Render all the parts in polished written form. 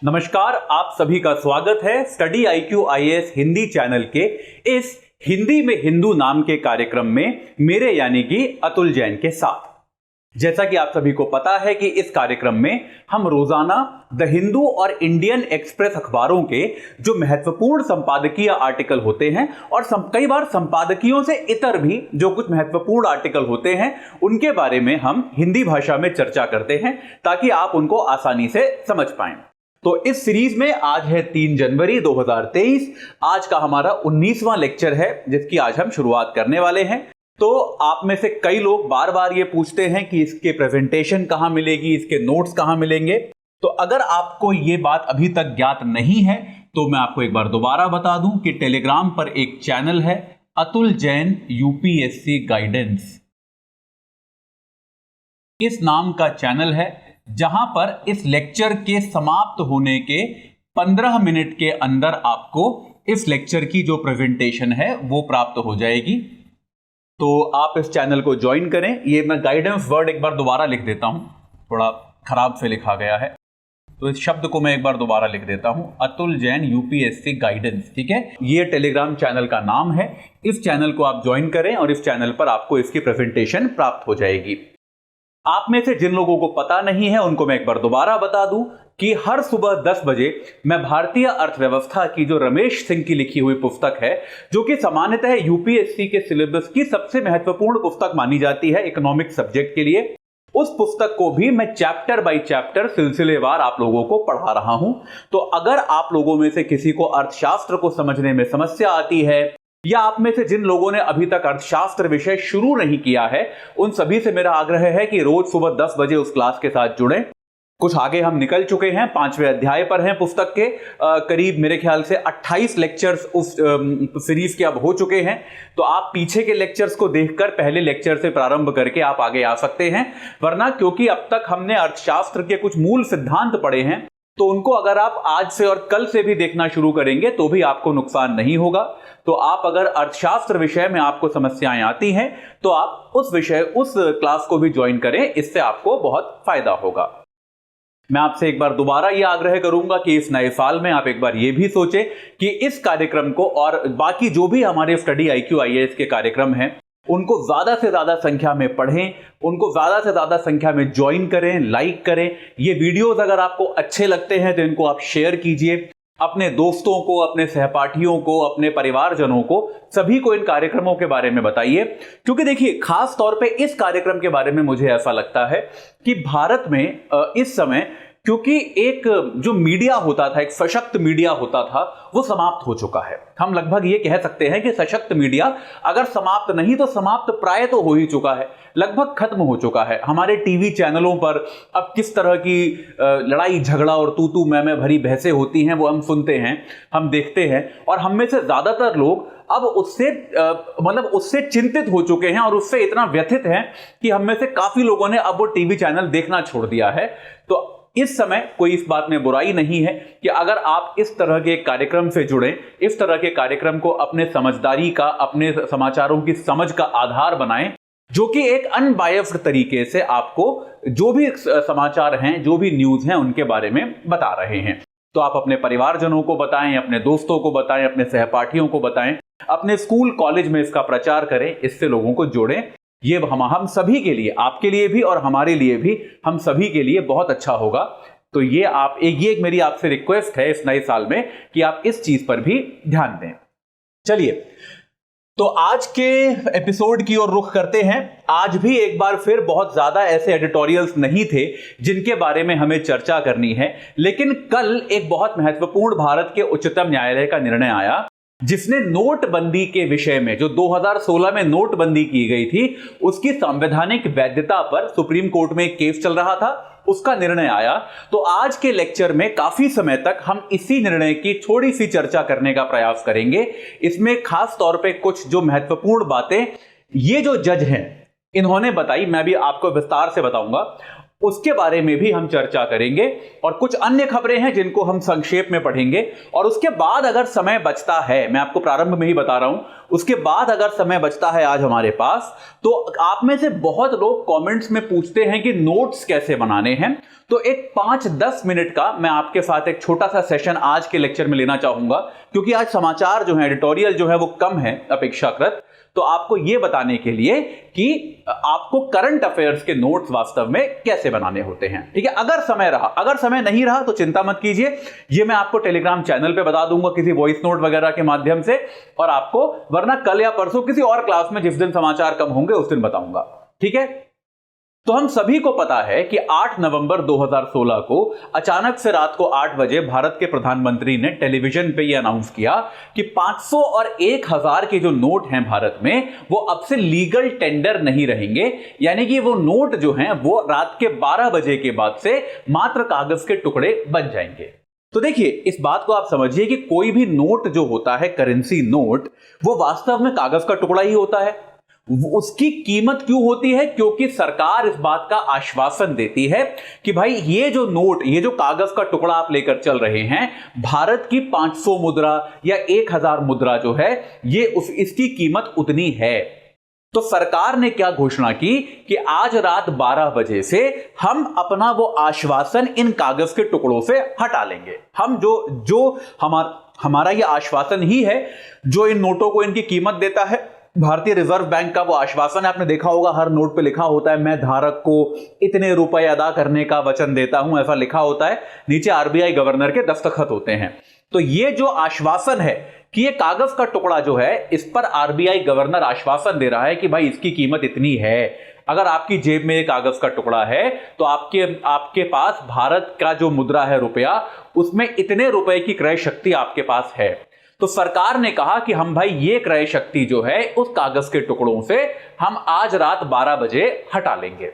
नमस्कार, आप सभी का स्वागत है study IQ IAS Hindi channel के इस हिंदी में हिंदू नाम के कार्यक्रम में मेरे यानी कि अतुल जैन के साथ। जैसा कि आप सभी को पता है कि इस कार्यक्रम में हम रोजाना द हिंदू और इंडियन एक्सप्रेस अखबारों के जो महत्वपूर्ण संपादकीय आर्टिकल होते हैं और कई बार संपादकीयों से इतर भी जो कुछ महत्वपूर्ण आर्टिकल होते हैं उनके बारे में हम हिंदी भाषा में चर्चा करते हैं ताकि आप उनको आसानी से समझ पाएं। तो इस सीरीज में आज है 3 जनवरी 2023। आज का हमारा 19वां लेक्चर है जिसकी आज हम शुरुआत करने वाले हैं। तो आप में से कई लोग बार बार ये पूछते हैं कि इसके प्रेजेंटेशन कहां मिलेगी, इसके नोट्स कहां मिलेंगे। तो अगर आपको ये बात अभी तक ज्ञात नहीं है तो मैं आपको एक बार दोबारा बता दूं कि टेलीग्राम पर एक चैनल है अतुल जैन UPSC गाइडेंस, इस नाम का चैनल है जहां पर इस लेक्चर के समाप्त होने के 15 मिनट के अंदर आपको इस लेक्चर की जो प्रेजेंटेशन है वो प्राप्त हो जाएगी। तो आप इस चैनल को ज्वाइन करें। ये मैं गाइडेंस वर्ड एक बार दोबारा लिख देता हूं, थोड़ा खराब से लिखा गया है तो इस शब्द को मैं एक बार दोबारा लिख देता हूं, अतुल जैन UPSC गाइडेंस। ठीक है, ये टेलीग्राम चैनल का नाम है। इस चैनल को आप ज्वाइन करें और इस चैनल पर आपको इसकी प्रेजेंटेशन प्राप्त हो जाएगी। आप में से जिन लोगों को पता नहीं है उनको मैं एक बार दोबारा बता दूं कि हर सुबह 10 बजे मैं भारतीय अर्थव्यवस्था की जो रमेश सिंह की लिखी हुई पुस्तक है, जो कि सामान्यतः UPSC के सिलेबस की सबसे महत्वपूर्ण पुस्तक मानी जाती है इकोनॉमिक सब्जेक्ट के लिए, उस पुस्तक को भी मैं चैप्टर बाय चैप्टर सिलसिलेवार आप लोगों को पढ़ा रहा हूं। तो अगर आप लोगों में से किसी को अर्थशास्त्र को समझने में समस्या आती है या आप में से जिन लोगों ने अभी तक अर्थशास्त्र विषय शुरू नहीं किया है, उन सभी से मेरा आग्रह है कि रोज सुबह 10 बजे उस क्लास के साथ जुड़ें। कुछ आगे हम निकल चुके हैं, 5वें अध्याय पर हैं पुस्तक के। करीब मेरे ख्याल से 28 लेक्चर्स उस सीरीज के अब हो चुके हैं। तो आप पीछे के लेक्चर्स को देखकर पहले लेक्चर से प्रारंभ करके आप आगे आ सकते हैं, वरना क्योंकि अब तक हमने अर्थशास्त्र के कुछ मूल सिद्धांत पढ़े हैं तो उनको अगर आप आज से और कल से भी देखना शुरू करेंगे तो भी आपको नुकसान नहीं होगा। तो आप अगर अर्थशास्त्र विषय में आपको समस्याएं आती हैं तो आप उस क्लास को भी ज्वाइन करें, इससे आपको बहुत फायदा होगा। मैं आपसे एक बार दोबारा यह आग्रह करूंगा कि इस नए साल में आप एक बार यह भी सोचें कि इस कार्यक्रम को और बाकी जो भी हमारे स्टडी IQ IAS के कार्यक्रम हैं उनको ज्यादा से ज्यादा संख्या में पढ़ें, उनको ज्यादा से ज्यादा संख्या में ज्वाइन करें, लाइक करें। ये वीडियोस अगर आपको अच्छे लगते हैं तो इनको आप शेयर कीजिए अपने दोस्तों को, अपने सहपाठियों को, अपने परिवारजनों को, सभी को इन कार्यक्रमों के बारे में बताइए। क्योंकि देखिए, खास तौर पे इस कार्यक्रम के बारे में मुझे ऐसा लगता है कि भारत में इस समय क्योंकि एक जो मीडिया होता था, एक सशक्त मीडिया होता था, वो समाप्त हो चुका है। हम लगभग ये कह सकते हैं कि सशक्त मीडिया अगर समाप्त नहीं तो समाप्त प्राय तो हो ही चुका है, लगभग खत्म हो चुका है। हमारे टीवी चैनलों पर अब किस तरह की लड़ाई झगड़ा और तू तू मैं भरी बहसें होती हैं वो हम सुनते हैं, हम देखते हैं, और हम में से ज्यादातर लोग अब उससे चिंतित हो चुके हैं और उससे इतना व्यथित हैं कि हम में से काफी लोगों ने अब वो टीवी चैनल देखना छोड़ दिया है। तो इस समय कोई इस बात में बुराई नहीं है कि अगर आप इस तरह के कार्यक्रम से जुड़ें, इस तरह के कार्यक्रम को अपने समझदारी का, अपने समाचारों की समझ का आधार बनाएं, जो कि एक अनबायस्ड तरीके से आपको जो भी समाचार हैं, जो भी न्यूज हैं उनके बारे में बता रहे हैं। तो आप अपने परिवारजनों को बताएं, अपने दोस्तों को बताएं, अपने सहपाठियों को बताएं, अपने स्कूल कॉलेज में इसका प्रचार करें, इससे लोगों को जोड़ें। ये हम सभी के लिए, आपके लिए भी और हमारे लिए भी, हम सभी के लिए बहुत अच्छा होगा। तो ये एक मेरी आपसे रिक्वेस्ट है इस नए साल में कि आप इस चीज पर भी ध्यान दें। चलिए, तो आज के एपिसोड की ओर रुख करते हैं। आज भी एक बार फिर बहुत ज्यादा ऐसे एडिटोरियल्स नहीं थे जिनके बारे में हमें चर्चा करनी है, लेकिन कल एक बहुत महत्वपूर्ण भारत के उच्चतम न्यायालय का निर्णय आया जिसने नोटबंदी के विषय में, जो 2016 में नोटबंदी की गई थी, उसकी संवैधानिक वैधता पर सुप्रीम कोर्ट में एक केस चल रहा था, उसका निर्णय आया। तो आज के लेक्चर में काफी समय तक हम इसी निर्णय की थोड़ी सी चर्चा करने का प्रयास करेंगे। इसमें खास तौर पे कुछ जो महत्वपूर्ण बातें ये जो जज हैं इन्होंने बताई, मैं भी आपको विस्तार से बताऊंगा। उसके बारे में भी हम चर्चा करेंगे और कुछ अन्य खबरें हैं जिनको हम संक्षेप में पढ़ेंगे। और उसके बाद अगर समय बचता है, मैं आपको प्रारंभ में ही बता रहा हूं, उसके बाद अगर समय बचता है आज हमारे पास, तो आप में से बहुत लोग कमेंट्स में पूछते हैं कि नोट्स कैसे बनाने हैं। तो एक 5-10 मिनट का मैं आपके साथ एक छोटा सा सेशन आज के लेक्चर में लेना चाहूंगा, क्योंकि आज समाचार जो है, एडिटोरियल जो है वो कम है अपेक्षाकृत। तो आपको यह बताने के लिए कि आपको करंट अफेयर्स के नोट्स वास्तव में कैसे बनाने होते हैं। ठीक है, अगर समय रहा, अगर समय नहीं रहा तो चिंता मत कीजिए, ये मैं आपको टेलीग्राम चैनल पे बता दूंगा किसी वॉइस नोट वगैरह के माध्यम से, और आपको वरना कल या परसों किसी और क्लास में जिस दिन समाचार कम होंगे उस दिन बताऊंगा। ठीक है, तो हम सभी को पता है कि 8 नवंबर 2016 को अचानक से रात को 8 बजे भारत के प्रधानमंत्री ने टेलीविजन पे यह अनाउंस किया कि 500 और 1000 के जो नोट हैं भारत में, वो अब से लीगल टेंडर नहीं रहेंगे। यानी कि वो नोट जो हैं वो रात के 12 बजे के बाद से मात्र कागज के टुकड़े बन जाएंगे। तो देखिए, इस बात को आप समझिए कि कोई भी नोट जो होता है, करेंसी नोट, वो वास्तव में कागज का टुकड़ा ही होता है। उसकी कीमत क्यों होती है? क्योंकि सरकार इस बात का आश्वासन देती है कि भाई ये जो नोट, ये जो कागज का टुकड़ा आप लेकर चल रहे हैं, भारत की 500 मुद्रा या 1000 मुद्रा जो है, ये इसकी कीमत उतनी है। तो सरकार ने क्या घोषणा की कि आज रात 12 बजे से हम अपना वो आश्वासन इन कागज के टुकड़ों से हटा लेंगे। हम जो हमारा ये आश्वासन ही है जो इन नोटों को इनकी कीमत देता है। भारतीय रिजर्व बैंक का वो आश्वासन है, आपने देखा होगा हर नोट पे लिखा होता है, मैं धारक को इतने रुपए अदा करने का वचन देता हूं, ऐसा लिखा होता है। नीचे आरबीआई गवर्नर के दस्तखत होते हैं। तो ये जो आश्वासन है कि ये कागज का टुकड़ा जो है, इस पर आरबीआई गवर्नर आश्वासन दे रहा है कि भाई इसकी कीमत इतनी है। अगर आपकी जेब में एक कागज का टुकड़ा है तो आपके पास भारत का जो मुद्रा है, रुपया, उसमें इतने रुपए की क्रय शक्ति आपके पास है। तो सरकार ने कहा कि हम भाई ये क्रय शक्ति जो है उस कागज के टुकड़ों से हम आज रात 12 बजे हटा लेंगे।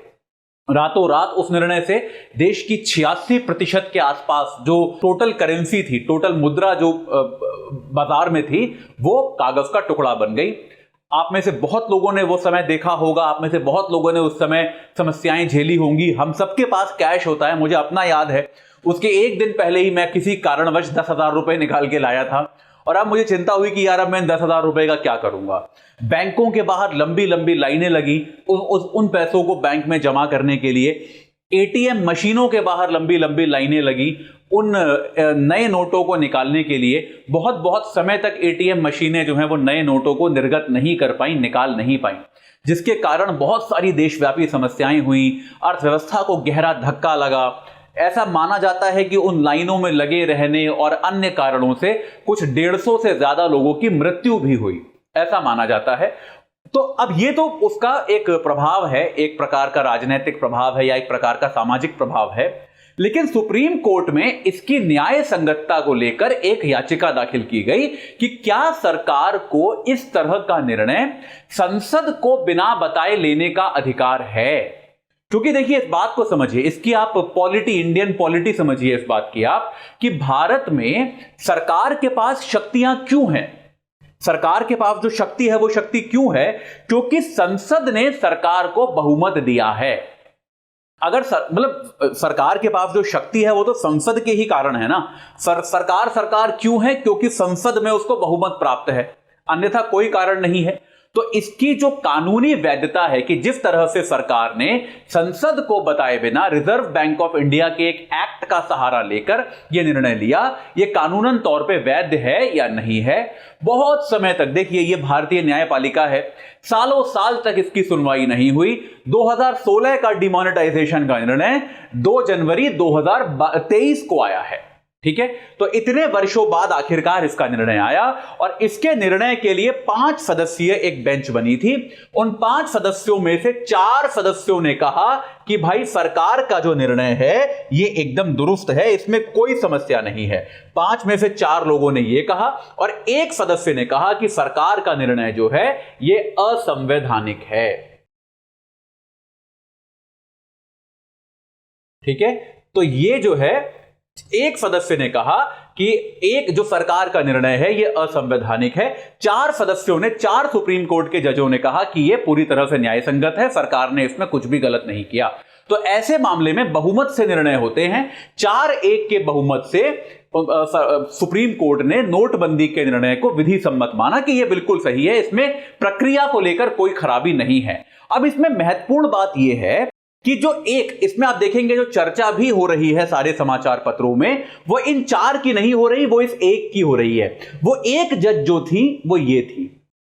रातों रात उस निर्णय से देश की 86% के आसपास जो टोटल करेंसी थी, टोटल मुद्रा जो बाजार में थी, वो कागज का टुकड़ा बन गई। आप में से बहुत लोगों ने वो समय देखा होगा, आप में से बहुत लोगों ने उस समय समस्याएं झेली होंगी। हम सबके पास कैश होता है, मुझे अपना याद है, उसके एक दिन पहले ही मैं किसी कारणवश 10,000 रुपए निकाल के लाया था, और अब मुझे चिंता हुई कि यार अब मैं 10,000 रुपए का क्या करूंगा। बैंकों के बाहर लंबी लंबी लाइनें लगी उन पैसों को बैंक में जमा करने के लिए। एटीएम मशीनों के बाहर लंबी लंबी लाइनें लगी उन नए नोटों को निकालने के लिए। बहुत बहुत समय तक एटीएम मशीनें जो हैं वो नए नोटों को निर्गत नहीं कर पाई, निकाल नहीं पाई, जिसके कारण बहुत सारी देशव्यापी समस्याएं हुई, अर्थव्यवस्था को गहरा धक्का लगा। ऐसा माना जाता है कि उन लाइनों में लगे रहने और अन्य कारणों से कुछ 150 से ज्यादा लोगों की मृत्यु भी हुई, ऐसा माना जाता है। तो अब ये तो उसका एक प्रभाव है, एक प्रकार का राजनीतिक प्रभाव है या एक प्रकार का सामाजिक प्रभाव है। लेकिन सुप्रीम कोर्ट में इसकी न्याय संगतता को लेकर एक याचिका दाखिल की गई कि क्या सरकार को इस तरह का निर्णय संसद को बिना बताए लेने का अधिकार है। क्योंकि देखिए, इस बात को समझिए, इसकी आप इंडियन पॉलिटी समझिए इस बात की आप, कि भारत में सरकार के पास शक्तियां क्यों हैं। सरकार के पास जो शक्ति है वो शक्ति क्यों है? क्योंकि संसद ने सरकार को बहुमत दिया है। अगर सरकार के पास जो शक्ति है वो तो संसद के ही कारण है ना। सरकार क्यों है? क्योंकि संसद में उसको बहुमत प्राप्त है, अन्यथा कोई कारण नहीं है। तो इसकी जो कानूनी वैधता है कि जिस तरह से सरकार ने संसद को बताए बिना रिजर्व बैंक ऑफ इंडिया के एक एक्ट का सहारा लेकर यह निर्णय लिया, यह कानूनन तौर पे वैध है या नहीं है। बहुत समय तक देखिए, यह भारतीय न्यायपालिका है, सालों साल तक इसकी सुनवाई नहीं हुई। 2016 का डिमोनेटाइजेशन का निर्णय 2 जनवरी 2023 को आया है। ठीक है, तो इतने वर्षों बाद आखिरकार इसका निर्णय आया, और इसके निर्णय के लिए 5 सदस्यीय एक बेंच बनी थी। उन 5 सदस्यों में से 4 सदस्यों ने कहा कि भाई सरकार का जो निर्णय है ये एकदम दुरुस्त है, इसमें कोई समस्या नहीं है। 5 में से 4 लोगों ने यह कहा, और एक सदस्य ने कहा कि सरकार का निर्णय जो है ये असंवैधानिक है। ठीक है, तो ये जो है, एक सदस्य ने कहा कि एक जो सरकार का निर्णय है यह असंवैधानिक है। 4 सदस्यों ने, 4 सुप्रीम कोर्ट के जजों ने कहा कि यह पूरी तरह से न्याय संगत है, सरकार ने इसमें कुछ भी गलत नहीं किया। तो ऐसे मामले में बहुमत से निर्णय होते हैं। 4-1 के बहुमत से सुप्रीम कोर्ट ने नोटबंदी के निर्णय को विधि सम्मत माना कि यह बिल्कुल सही है, इसमें प्रक्रिया को लेकर कोई खराबी नहीं है। अब इसमें महत्वपूर्ण बात यह है कि जो एक इसमें आप देखेंगे जो चर्चा भी हो रही है सारे समाचार पत्रों में, वो इन 4 की नहीं हो रही, वो इस एक की हो रही है। वो एक जज जो थी वो ये थी,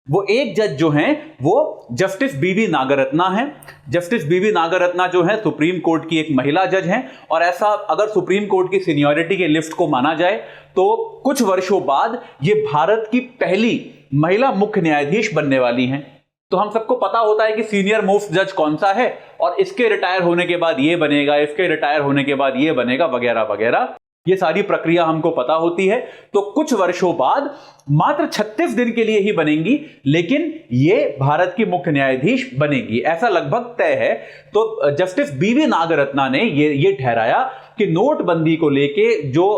वो एक जज जो हैं वो जस्टिस बीवी नागरत्ना हैं। जस्टिस बीवी नागरत्ना जो है सुप्रीम कोर्ट की एक महिला जज हैं, और ऐसा अगर सुप्रीम कोर्ट की सीनियरिटी के लिफ्ट को माना जाए तो कुछ वर्षों बाद ये भारत की पहली महिला मुख्य न्यायाधीश बनने वाली हैं। तो हम सबको पता होता है कि सीनियर मोस्ट जज कौन सा है, और इसके रिटायर होने के बाद ये बनेगा, इसके रिटायर होने के बाद ये बनेगा, वगैरह वगैरह, ये सारी प्रक्रिया हमको पता होती है। तो कुछ वर्षों बाद मात्र 36 दिन के लिए ही बनेंगी, लेकिन ये भारत की मुख्य न्यायाधीश बनेगी, ऐसा लगभग तय है। तो जस्टिस बीवी नागरत्ना ने ये ठहराया कि नोटबंदी को लेके जो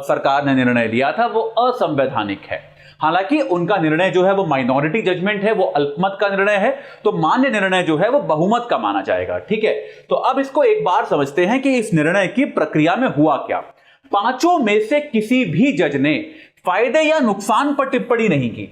सरकार ने निर्णय लिया था वो असंवैधानिक है। हालांकि उनका निर्णय जो है वो माइनॉरिटी जजमेंट है, वो अल्पमत का निर्णय है, तो मान्य निर्णय जो है वो बहुमत का माना जाएगा। ठीक है, तो अब इसको एक बार समझते हैं कि इस निर्णय की प्रक्रिया में हुआ क्या। 5 में से किसी भी जज ने फायदे या नुकसान पर टिप्पणी नहीं की।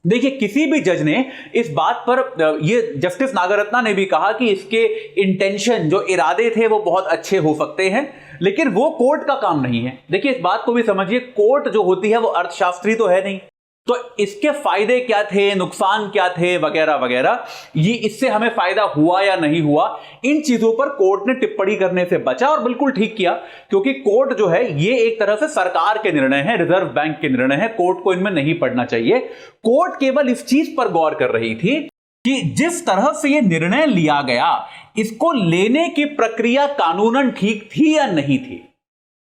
देखिए, किसी भी जज ने इस बात पर, ये जस्टिस नागरत्ना ने भी कहा कि इसके इंटेंशन, जो इरादे थे वो बहुत अच्छे हो सकते हैं, लेकिन वो कोर्ट का काम नहीं है। देखिए, इस बात को भी समझिए, कोर्ट जो होती है वो अर्थशास्त्री तो है नहीं, तो इसके फायदे क्या थे, नुकसान क्या थे, वगैरह वगैरह, ये इससे हमें फायदा हुआ या नहीं हुआ, इन चीजों पर कोर्ट ने टिप्पणी करने से बचा, और बिल्कुल ठीक किया, क्योंकि कोर्ट जो है ये एक तरह से सरकार के निर्णय है, रिजर्व बैंक के निर्णय है, कोर्ट को इनमें नहीं पड़ना चाहिए। कोर्ट केवल इस चीज पर गौर कर रही थी कि जिस तरह से ये निर्णय लिया गया, इसको लेने की प्रक्रिया कानूनन ठीक थी या नहीं थी।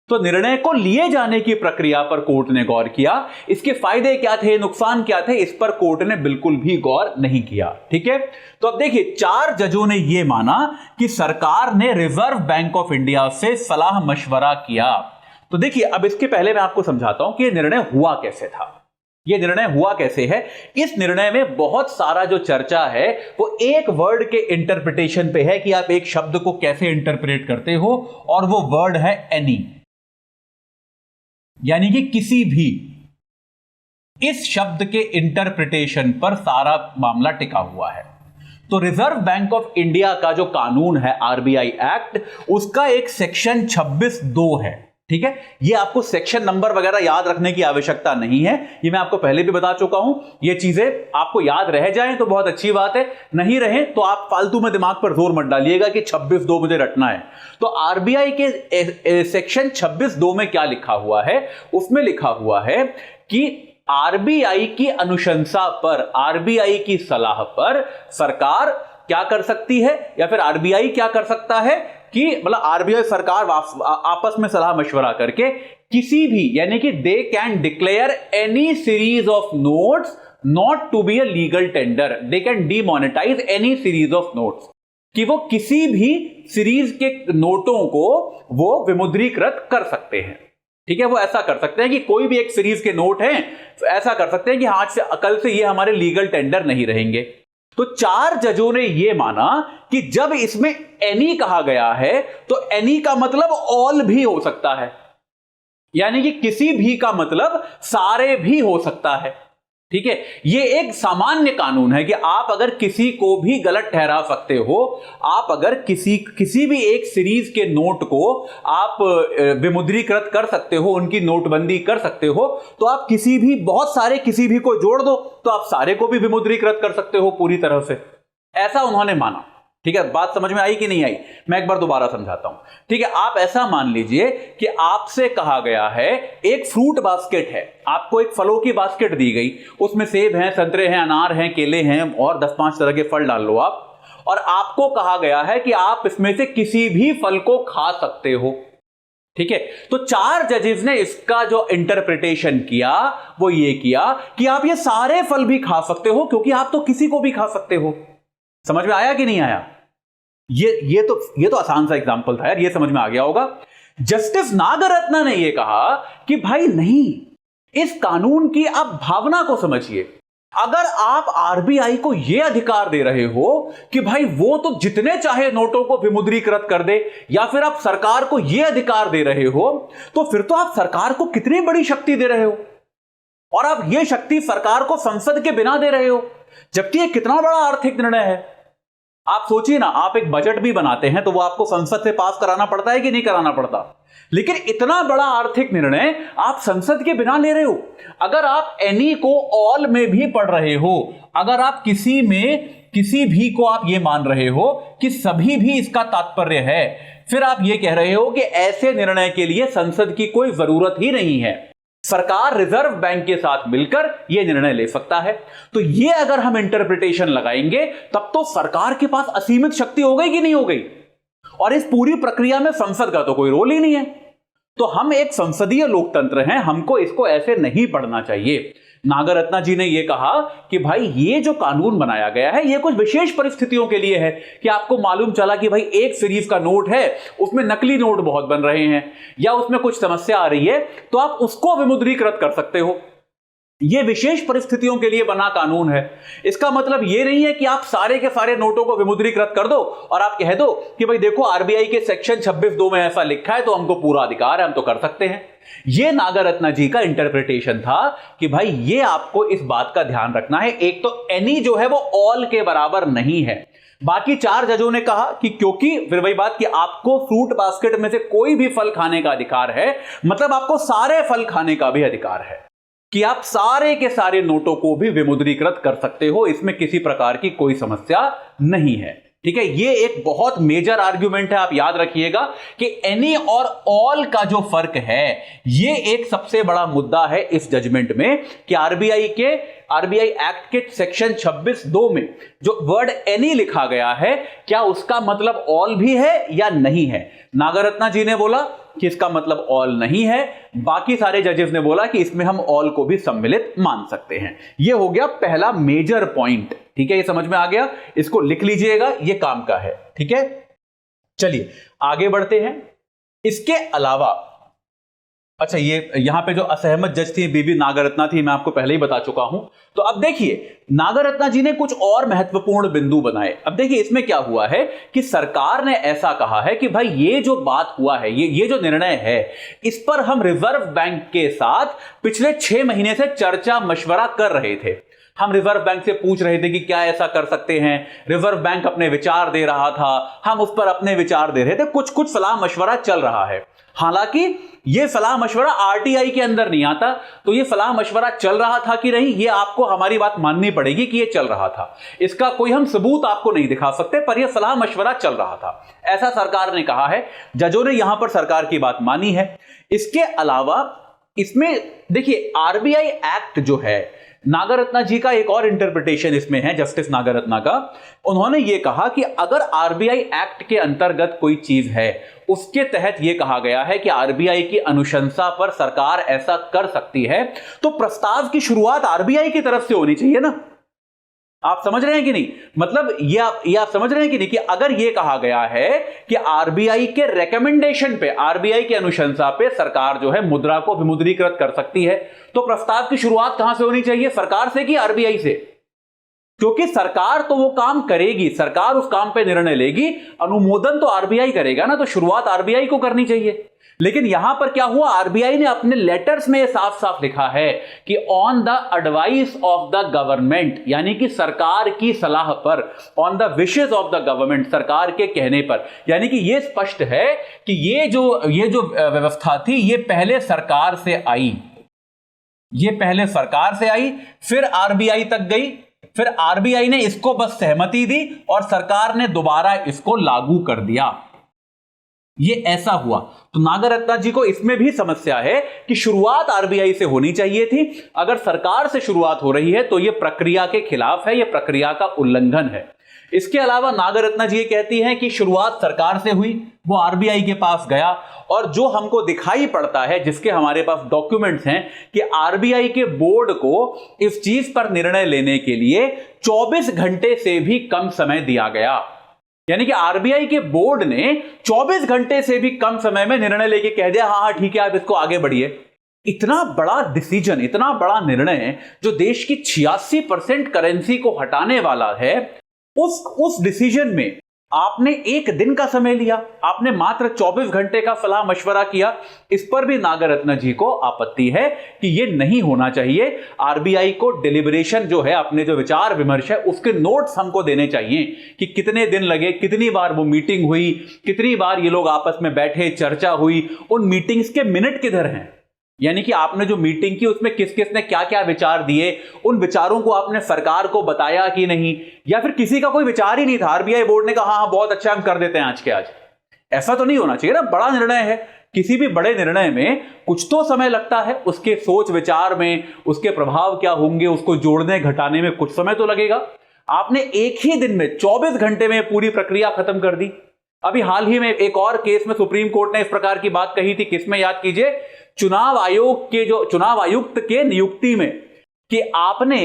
तो निर्णय को लिए जाने की प्रक्रिया पर कोर्ट ने गौर किया, इसके फायदे क्या थे, नुकसान क्या थे, इस पर कोर्ट ने बिल्कुल भी गौर नहीं किया। ठीक है, तो अब देखिए, 4 जजों ने यह माना कि सरकार ने रिजर्व बैंक ऑफ इंडिया से सलाह मशवरा किया। तो देखिए, अब इसके पहले मैं आपको समझाता हूं कि यह निर्णय हुआ कैसे था। यह निर्णय हुआ कैसे है। इस निर्णय में बहुत सारा जो चर्चा है वो एक वर्ड के इंटरप्रिटेशन पे है कि आप एक शब्द को कैसे इंटरप्रेट करते हो, और वो वर्ड है एनी, यानी कि किसी भी। इस शब्द के इंटरप्रिटेशन पर सारा मामला टिका हुआ है। तो रिजर्व बैंक ऑफ इंडिया का जो कानून है, आरबीआई एक्ट, उसका एक सेक्शन 26(2) है। ठीक है, ये आपको सेक्शन नंबर वगैरह याद रखने की आवश्यकता नहीं है, ये मैं आपको पहले भी बता चुका हूं। ये चीजें आपको याद रह जाएं तो बहुत अच्छी बात है, नहीं रहे तो आप फालतू में दिमाग पर जोर मत डालिएगा कि 26(2) मुझे रटना है। तो आरबीआई के सेक्शन 26(2) में क्या लिखा हुआ है, उसमें लिखा हुआ है कि आरबीआई की अनुशंसा पर, आरबीआई की सलाह पर सरकार क्या कर सकती है, या फिर आरबीआई क्या कर सकता है कि मतलब आरबीआई सरकार आपस में सलाह मशवरा करके किसी भी, यानी कि they can declare any series of notes not to be a legal tender, they can demonetise any series of notes, कि वो किसी भी सीरीज के नोटों को वो विमुद्रीकृत कर सकते हैं। ठीक है, वो ऐसा कर सकते हैं कि कोई भी एक सीरीज के नोट हैं, तो ऐसा कर सकते हैं कि आज से कल से ये हमारे लीगल टेंडर नहीं रहेंगे। तो 4 जजों ने यह माना कि जब इसमें एनी कहा गया है तो एनी का मतलब ऑल भी हो सकता है, यानी कि किसी भी का मतलब सारे भी हो सकता है। ठीक है, यह एक सामान्य कानून है कि आप अगर किसी को भी गलत ठहरा सकते हो, आप अगर किसी भी एक सीरीज के नोट को आप विमुद्रीकृत कर सकते हो, उनकी नोटबंदी कर सकते हो, तो आप किसी भी, बहुत सारे किसी भी को जोड़ दो तो आप सारे को भी विमुद्रीकृत कर सकते हो पूरी तरह से, ऐसा उन्होंने माना। ठीक है, बात समझ में आई कि नहीं आई, मैं एक बार दोबारा समझाता हूं। ठीक है, आप ऐसा मान लीजिए कि आपसे कहा गया है, एक फ्रूट बास्केट है, आपको एक फलों की बास्केट दी गई, उसमें सेब हैं, संतरे हैं, अनार हैं, केले हैं, और 10-5 तरह के फल डाल लो आप, और आपको कहा गया है कि आप इसमें से किसी भी फल को खा सकते हो। ठीक है, तो 4 जजेस ने इसका जो इंटरप्रिटेशन किया वो ये किया कि आप ये सारे फल भी खा सकते हो, क्योंकि आप तो किसी को भी खा सकते हो। समझ में आया कि नहीं आया? ये तो आसान सा एग्जांपल था यार, ये समझ में आ गया होगा। जस्टिस नागरत्ना ने यह कहा कि भाई नहीं, इस कानून की आप भावना को समझिए। अगर आप आरबीआई को यह अधिकार दे रहे हो कि भाई वो तो जितने चाहे नोटों को विमुद्रीकृत कर दे, या फिर आप सरकार को यह अधिकार दे रहे हो, तो फिर तो आप सरकार को कितनी बड़ी शक्ति दे रहे हो, और आप यह शक्ति सरकार को संसद के बिना दे रहे हो, जबकि यह कितना बड़ा आर्थिक निर्णय है। आप सोचिए ना, आप एक बजट भी बनाते हैं तो वो आपको संसद से पास कराना पड़ता है कि नहीं कराना पड़ता, लेकिन इतना बड़ा आर्थिक निर्णय आप संसद के बिना ले रहे हो। अगर आप एनी को ऑल में भी पढ़ रहे हो, अगर आप किसी भी को आप ये मान रहे हो कि सभी भी इसका तात्पर्य है, फिर आप ये कह रहे हो कि ऐसे निर्णय के लिए संसद की कोई जरूरत ही नहीं है, सरकार रिजर्व बैंक के साथ मिलकर यह निर्णय ले सकता है। तो यह अगर हम इंटरप्रिटेशन लगाएंगे तब तो सरकार के पास असीमित शक्ति हो गई कि नहीं हो गई, और इस पूरी प्रक्रिया में संसद का तो कोई रोल ही नहीं है। तो हम एक संसदीय लोकतंत्र हैं, हमको इसको ऐसे नहीं पढ़ना चाहिए। नागरत्ना जी ने यह कहा कि भाई ये जो कानून बनाया गया है ये कुछ विशेष परिस्थितियों के लिए है, कि आपको मालूम चला कि भाई एक सीरीज का नोट है, उसमें नकली नोट बहुत बन रहे हैं, या उसमें कुछ समस्या आ रही है, तो आप उसको विमुद्रीकृत कर सकते हो। यह विशेष परिस्थितियों के लिए बना कानून है। इसका मतलब यह नहीं है कि आप सारे के सारे नोटों को विमुद्रीकृत कर दो और आप कह दो कि भाई देखो आरबीआई के सेक्शन 26(2) में ऐसा लिखा है तो हमको पूरा अधिकार है, हम तो कर सकते हैं। यह नागरत्ना जी का इंटरप्रिटेशन था कि भाई ये आपको इस बात का ध्यान रखना है, एक तो एनी जो है वो ऑल के बराबर नहीं है। बाकी 4 जजों ने कहा कि क्योंकि फिर वही बात कि आपको फ्रूट बास्केट में से कोई भी फल खाने का अधिकार है, मतलब आपको सारे फल खाने का भी अधिकार है, कि आप सारे के सारे नोटों को भी विमुद्रीकृत कर सकते हो, इसमें किसी प्रकार की कोई समस्या नहीं है। ठीक है, ये एक बहुत मेजर आर्ग्यूमेंट है। आप याद रखिएगा कि एनी और ऑल का जो फर्क है, ये एक सबसे बड़ा मुद्दा है इस जजमेंट में, कि आरबीआई एक्ट के सेक्शन 26(2) में जो वर्ड एनी लिखा गया है, क्या उसका मतलब ऑल भी है या नहीं है। नागरत्ना जी ने बोला कि इसका मतलब ऑल नहीं है, बाकी सारे जजेस ने बोला कि इसमें हम ऑल को भी सम्मिलित मान सकते हैं। यह हो गया पहला मेजर पॉइंट। ठीक है, ये समझ में आ गया, इसको लिख लीजिएगा, ये काम का है। ठीक है, चलिए आगे बढ़ते हैं। इसके अलावा अच्छा, ये यहां पे जो असहमत जज थी बीबी नागरत्ना थी, मैं आपको पहले ही बता चुका हूं। तो अब देखिए नागरत्ना जी ने कुछ और महत्वपूर्ण बिंदु बनाए। अब देखिए इसमें क्या हुआ है कि सरकार ने ऐसा कहा है कि भाई ये जो बात हुआ है, ये जो निर्णय है, इस पर हम रिजर्व बैंक के साथ पिछले 6 महीने से चर्चा मशवरा कर रहे थे। हम रिजर्व बैंक से पूछ रहे थे कि क्या ऐसा कर सकते हैं, रिजर्व बैंक अपने विचार दे रहा था, हम उस पर अपने विचार दे रहे थे, कुछ सलाह मशवरा चल रहा है। हालांकि यह सलाह मशवरा आरटीआई के अंदर नहीं आता, तो यह सलाह मशवरा चल रहा था कि नहीं, यह आपको हमारी बात माननी पड़ेगी कि यह चल रहा था। इसका कोई हम सबूत आपको नहीं दिखा सकते, पर यह सलाह मशवरा चल रहा था, ऐसा सरकार ने कहा है। जजों ने यहां पर सरकार की बात मानी है। इसके अलावा इसमें देखिए आरबीआई एक्ट जो है, नागरत्ना जी का एक और इंटरप्रिटेशन इसमें है, जस्टिस नागरत्ना का। उन्होंने यह कहा कि अगर आरबीआई एक्ट के अंतर्गत कोई चीज है, उसके तहत यह कहा गया है कि आरबीआई की अनुशंसा पर सरकार ऐसा कर सकती है, तो प्रस्ताव की शुरुआत आरबीआई की तरफ से होनी चाहिए ना। आप समझ रहे हैं कि नहीं, मतलब ये आप समझ रहे हैं कि नहीं, कि अगर यह कहा गया है कि आरबीआई के रिकमेंडेशन पे, आरबीआई की अनुशंसा पे सरकार जो है मुद्रा को विमुद्रीकृत कर सकती है, तो प्रस्ताव की शुरुआत कहां से होनी चाहिए, सरकार से कि आरबीआई से? क्योंकि सरकार तो वो काम करेगी, सरकार उस काम पे निर्णय लेगी, अनुमोदन तो आरबीआई करेगा ना, तो शुरुआत आरबीआई को करनी चाहिए। लेकिन यहां पर क्या हुआ, आरबीआई ने अपने लेटर्स में साफ साफ लिखा है कि on the advice of the government, यानी कि सरकार की सलाह पर, on the wishes of the government, सरकार के कहने पर। यानी कि यह स्पष्ट है कि ये जो व्यवस्था थी ये पहले सरकार से आई, फिर आरबीआई तक गई, फिर आरबीआई ने इसको बस सहमति दी और सरकार ने दोबारा इसको लागू कर दिया। ये ऐसा हुआ। तो नागरत्ना जी को इसमें भी समस्या है कि शुरुआत आरबीआई से होनी चाहिए थी। अगर सरकार से शुरुआत हो रही है तो यह प्रक्रिया के खिलाफ है, यह प्रक्रिया का उल्लंघन है। इसके अलावा नागरत्ना जी कहती हैं कि शुरुआत सरकार से हुई, वो आरबीआई के पास गया, और जो हमको दिखाई पड़ता है, जिसके हमारे पास डॉक्यूमेंट्स हैं, कि आरबीआई के बोर्ड को इस चीज पर निर्णय लेने के लिए 24 घंटे से भी कम समय दिया गया। यानी कि आरबीआई के बोर्ड ने 24 घंटे से भी कम समय में निर्णय लेके कह दिया हाँ ठीक है, आप इसको आगे बढ़िए। इतना बड़ा डिसीजन, इतना बड़ा निर्णय जो देश की 86% करेंसी को हटाने वाला है, उस डिसीजन में आपने एक दिन का समय लिया, आपने मात्र 24 घंटे का सलाह मशवरा किया। इस पर भी नागरत्न जी को आपत्ति है कि यह नहीं होना चाहिए। आरबीआई को डिलिबरेशन जो है, अपने जो विचार विमर्श है, उसके नोट्स हमको देने चाहिए कि कितने दिन लगे, कितनी बार वो मीटिंग हुई, कितनी बार ये लोग आपस में बैठे, चर्चा हुई, उन मीटिंग्स के मिनट किधर हैं। यानी कि आपने जो मीटिंग की उसमें किस किस ने क्या क्या विचार दिए, उन विचारों को आपने सरकार को बताया कि नहीं, या फिर किसी का कोई विचार ही नहीं था, आरबीआई बोर्ड ने कहा हाँ बहुत अच्छा हम कर देते हैं आज के आज। ऐसा तो नहीं होना चाहिए ना। बड़ा निर्णय है, किसी भी बड़े निर्णय में कुछ तो समय लगता है, उसके सोच विचार में उसके प्रभाव क्या होंगे, उसको जोड़ने घटाने में कुछ समय तो लगेगा। आपने एक ही दिन में 24 घंटे में पूरी प्रक्रिया खत्म कर दी। अभी हाल ही में एक और केस में सुप्रीम कोर्ट ने इस प्रकार की बात कही थी, किसमें याद कीजिए, चुनाव आयोग के जो चुनाव आयुक्त के नियुक्ति में, कि आपने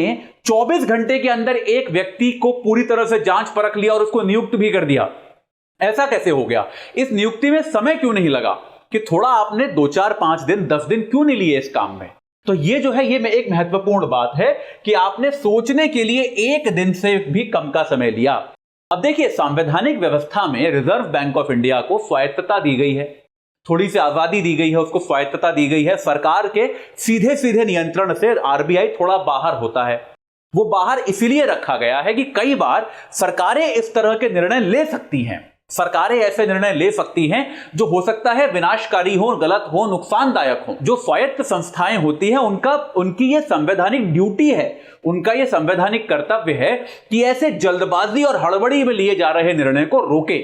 24 घंटे के अंदर एक व्यक्ति को पूरी तरह से जांच परख लिया और उसको नियुक्त भी कर दिया। ऐसा कैसे हो गया? इस नियुक्ति में समय क्यों नहीं लगा? कि थोड़ा आपने 2 4 5 दिन 10 दिन क्यों नहीं लिए इस काम में? तो ये जो है, ये में एक महत्वपूर्ण बात है कि आपने सोचने के लिए एक दिन से भी कम का समय लिया। अब देखिए, संवैधानिक व्यवस्था में रिजर्व बैंक ऑफ इंडिया को स्वायत्तता दी गई है, थोड़ी सी आजादी दी गई है, उसको स्वायत्तता दी गई है। सरकार के सीधे सीधे नियंत्रण से आरबीआई थोड़ा बाहर होता है। वो बाहर इसलिए रखा गया है कि कई बार सरकारें इस तरह के निर्णय ले सकती हैं। सरकारें ऐसे निर्णय ले सकती हैं जो हो सकता है विनाशकारी हो, गलत हो, नुकसानदायक हो। जो स्वायत्त संस्थाएं होती हैं, उनकी ये संवैधानिक ड्यूटी है, उनका ये संवैधानिक कर्तव्य है कि ऐसे जल्दबाजी और हड़बड़ी में लिए जा रहे निर्णय को रोके।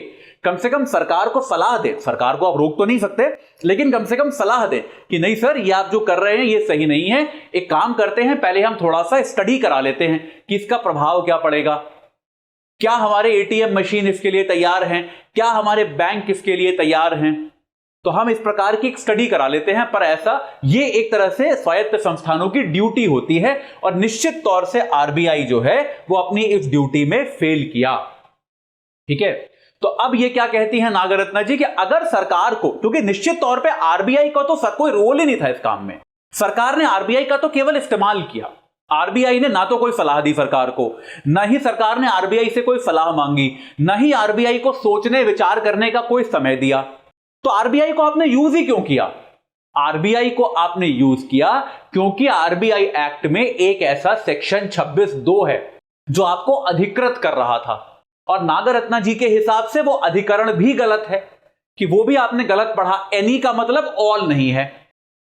कम से कम सरकार को सलाह दे, सरकार को आप रोक तो नहीं सकते, लेकिन कम से कम सलाह दे कि नहीं सर, ये आप जो कर रहे हैं ये सही नहीं है, एक काम करते हैं, पहले हम थोड़ा सा स्टडी करा लेते हैं कि इसका प्रभाव क्या पड़ेगा, क्या हमारे एटीएम मशीन इसके लिए तैयार हैं, क्या हमारे बैंक इसके लिए तैयार हैं, तो हम इस प्रकार की एक स्टडी करा लेते हैं। पर ऐसा, ये एक तरह से स्वायत्त संस्थानों की ड्यूटी होती है और निश्चित तौर से आरबीआई जो है वो अपनी इस ड्यूटी में फेल किया। ठीक है, तो अब ये क्या कहती हैं नागरत्न जी कि अगर सरकार को, क्योंकि निश्चित तौर पे आरबीआई का तो कोई रोल ही नहीं था इस काम में, सरकार ने आरबीआई का तो केवल इस्तेमाल किया। आरबीआई ने ना तो कोई सलाह दी सरकार को, ना ही सरकार ने आरबीआई से कोई सलाह मांगी, ना ही आरबीआई को सोचने विचार करने का कोई समय दिया। तो आरबीआई को आपने यूज ही क्यों किया? आरबीआई को आपने यूज किया क्योंकि आरबीआई एक्ट में एक ऐसा सेक्शन 26(2) है जो आपको अधिकृत कर रहा था, और नागरत्न जी के हिसाब से वो अधिकरण भी गलत है, कि वो भी आपने गलत पढ़ा। एनी का मतलब ऑल नहीं है।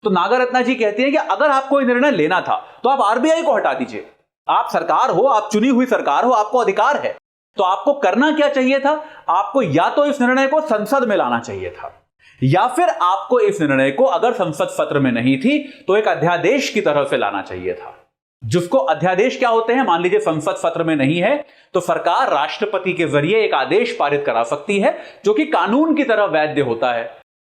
तो नागरत्न जी कहते हैं कि अगर आपको ये निर्णय लेना था तो आप आरबीआई को हटा दीजिए। आप सरकार हो, आप चुनी हुई सरकार हो, आपको अधिकार है। तो आपको करना क्या चाहिए था? आपको या तो इस निर्णय को संसद में लाना चाहिए था, या फिर आपको इस निर्णय को, अगर संसद सत्र में नहीं थी तो एक अध्यादेश की तरह से लाना चाहिए था। जिसको अध्यादेश क्या होते हैं, मान लीजिए संसद सत्र में नहीं है तो सरकार राष्ट्रपति के जरिए एक आदेश पारित करा सकती है जो कि कानून की तरह वैध होता है।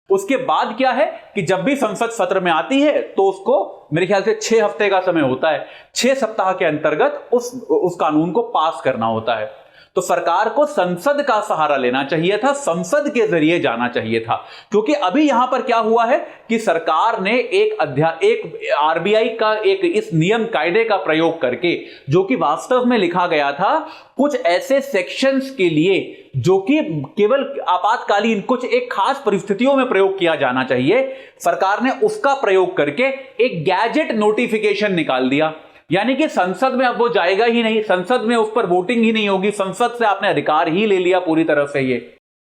उसके बाद क्या है कि जब भी संसद सत्र में आती है तो उसको मेरे ख्याल से 6 हफ्ते का समय होता है, 6 सप्ताह के अंतर्गत उस कानून को पास करना होता है। तो सरकार को संसद का सहारा लेना चाहिए था, संसद के जरिए जाना चाहिए था। क्योंकि अभी यहां पर क्या हुआ है कि सरकार ने एक आरबीआई का एक इस नियम कायदे का प्रयोग करके, जो कि वास्तव में लिखा गया था कुछ ऐसे सेक्शंस के लिए जो कि केवल आपातकालीन कुछ एक खास परिस्थितियों में प्रयोग किया जाना चाहिए, सरकार ने उसका प्रयोग करके एक गैजेट नोटिफिकेशन निकाल दिया। यानी कि संसद में अब वो जाएगा ही नहीं, संसद में उस पर वोटिंग ही नहीं होगी, संसद से आपने अधिकार ही ले लिया पूरी तरह से। ये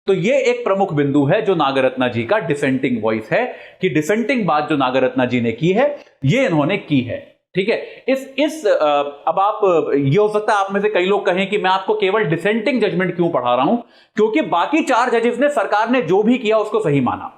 तो ये एक प्रमुख बिंदु है जो नागरत्न जी का डिसेंटिंग वॉइस है, कि डिसेंटिंग बात जो नागरत्न जी ने की है ये इन्होंने की है। ठीक है, अब आप, ये हो सकता है आप में से कई लोग कहें कि मैं आपको केवल डिसेंटिंग जजमेंट क्यों पढ़ा रहा हूं, क्योंकि बाकी 4 जजेस ने सरकार ने जो भी किया उसको सही माना।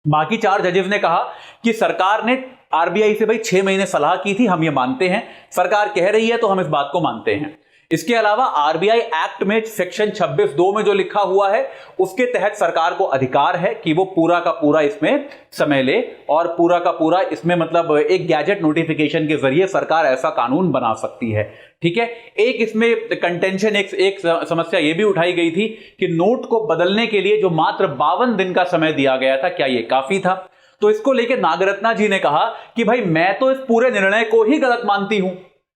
बाकी 4 जजेस ने कहा कि सरकार ने आरबीआई से भाई 6 महीने सलाह की थी, हम ये मानते हैं, सरकार कह रही है तो हम इस बात को मानते हैं। इसके अलावा आरबीआई एक्ट में सेक्शन 26(2) में जो लिखा हुआ है उसके तहत सरकार को अधिकार है कि वो पूरा का पूरा इसमें समय ले, और पूरा का पूरा इसमें मतलब एक गैजेट नोटिफिकेशन के जरिए सरकार ऐसा कानून बना सकती है। ठीक है, एक इसमें कंटेंशन, एक समस्या यह भी उठाई गई थी कि नोट को बदलने के लिए जो मात्र 52 दिन का समय दिया गया था, क्या यह काफी था? तो इसको लेकर नागरत्ना जी ने कहा कि भाई मैं तो इस पूरे निर्णय को ही गलत मानती हूं,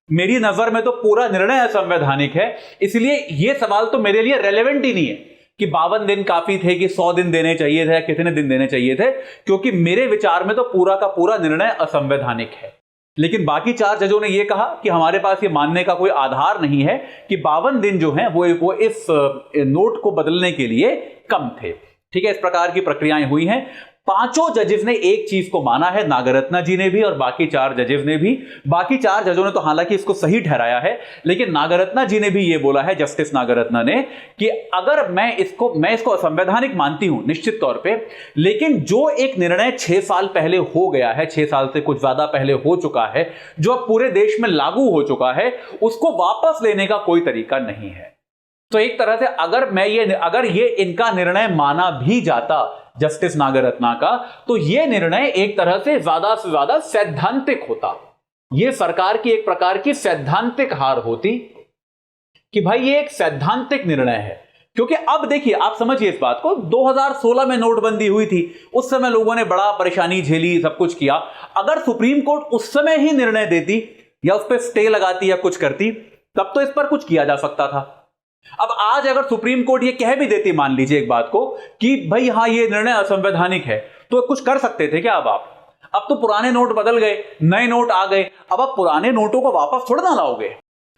मेरी नजर में तो पूरा निर्णय असंवैधानिक है, इसलिए यह सवाल तो मेरे लिए रेलेवेंट ही नहीं है कि 52 दिन काफी थे कि 100 दिन देने चाहिए थे, कितने दिन देने चाहिए थे, क्योंकि मेरे विचार में तो पूरा का पूरा निर्णय असंवैधानिक है। लेकिन बाकी 4 जजों ने यह कहा कि हमारे पास ये मानने का कोई आधार नहीं है कि 52 दिन जो हैं वो इस नोट को बदलने के लिए कम थे। ठीक है, इस प्रकार की प्रक्रियाएं हुई हैं। 5 जजेस ने एक चीज को माना है, नागरत्ना जी ने भी और बाकी 4 जजेस ने भी। बाकी 4 जजों ने तो हालांकि इसको सही ठहराया है, लेकिन नागरत्ना जी ने भी यह बोला है, जस्टिस नागरत्ना ने, कि अगर मैं इसको असंवैधानिक मानती हूं निश्चित तौर पे, लेकिन जो एक निर्णय 6 साल पहले हो गया है, 6 साल से कुछ ज्यादा पहले हो चुका है, जो अब पूरे देश में लागू हो चुका है, उसको वापस लेने का कोई तरीका नहीं है। तो एक तरह से अगर ये इनका निर्णय माना भी जाता जस्टिस नागरत्ना का, तो यह निर्णय एक तरह से ज्यादा सैद्धांतिक होता। यह सरकार की एक प्रकार की सैद्धांतिक हार होती कि भाई ये एक सैद्धांतिक निर्णय है। क्योंकि अब देखिए, आप समझिए इस बात को, 2016 में नोटबंदी हुई थी, उस समय लोगों ने बड़ा परेशानी झेली, सब कुछ किया। अगर सुप्रीम कोर्ट उस समय ही निर्णय देती या उस पर स्टे लगाती या कुछ करती, तब तो इस पर कुछ किया जा सकता था। अब आज अगर सुप्रीम कोर्ट ये कह भी देती, मान लीजिए एक बात को, कि भाई हां ये निर्णय असंवैधानिक है, तो कुछ कर सकते थे क्या? अब तो पुराने नोट बदल गए, नए नोट आ गए, अब आप पुराने नोटों को वापस थोड़ा ना लाओगे।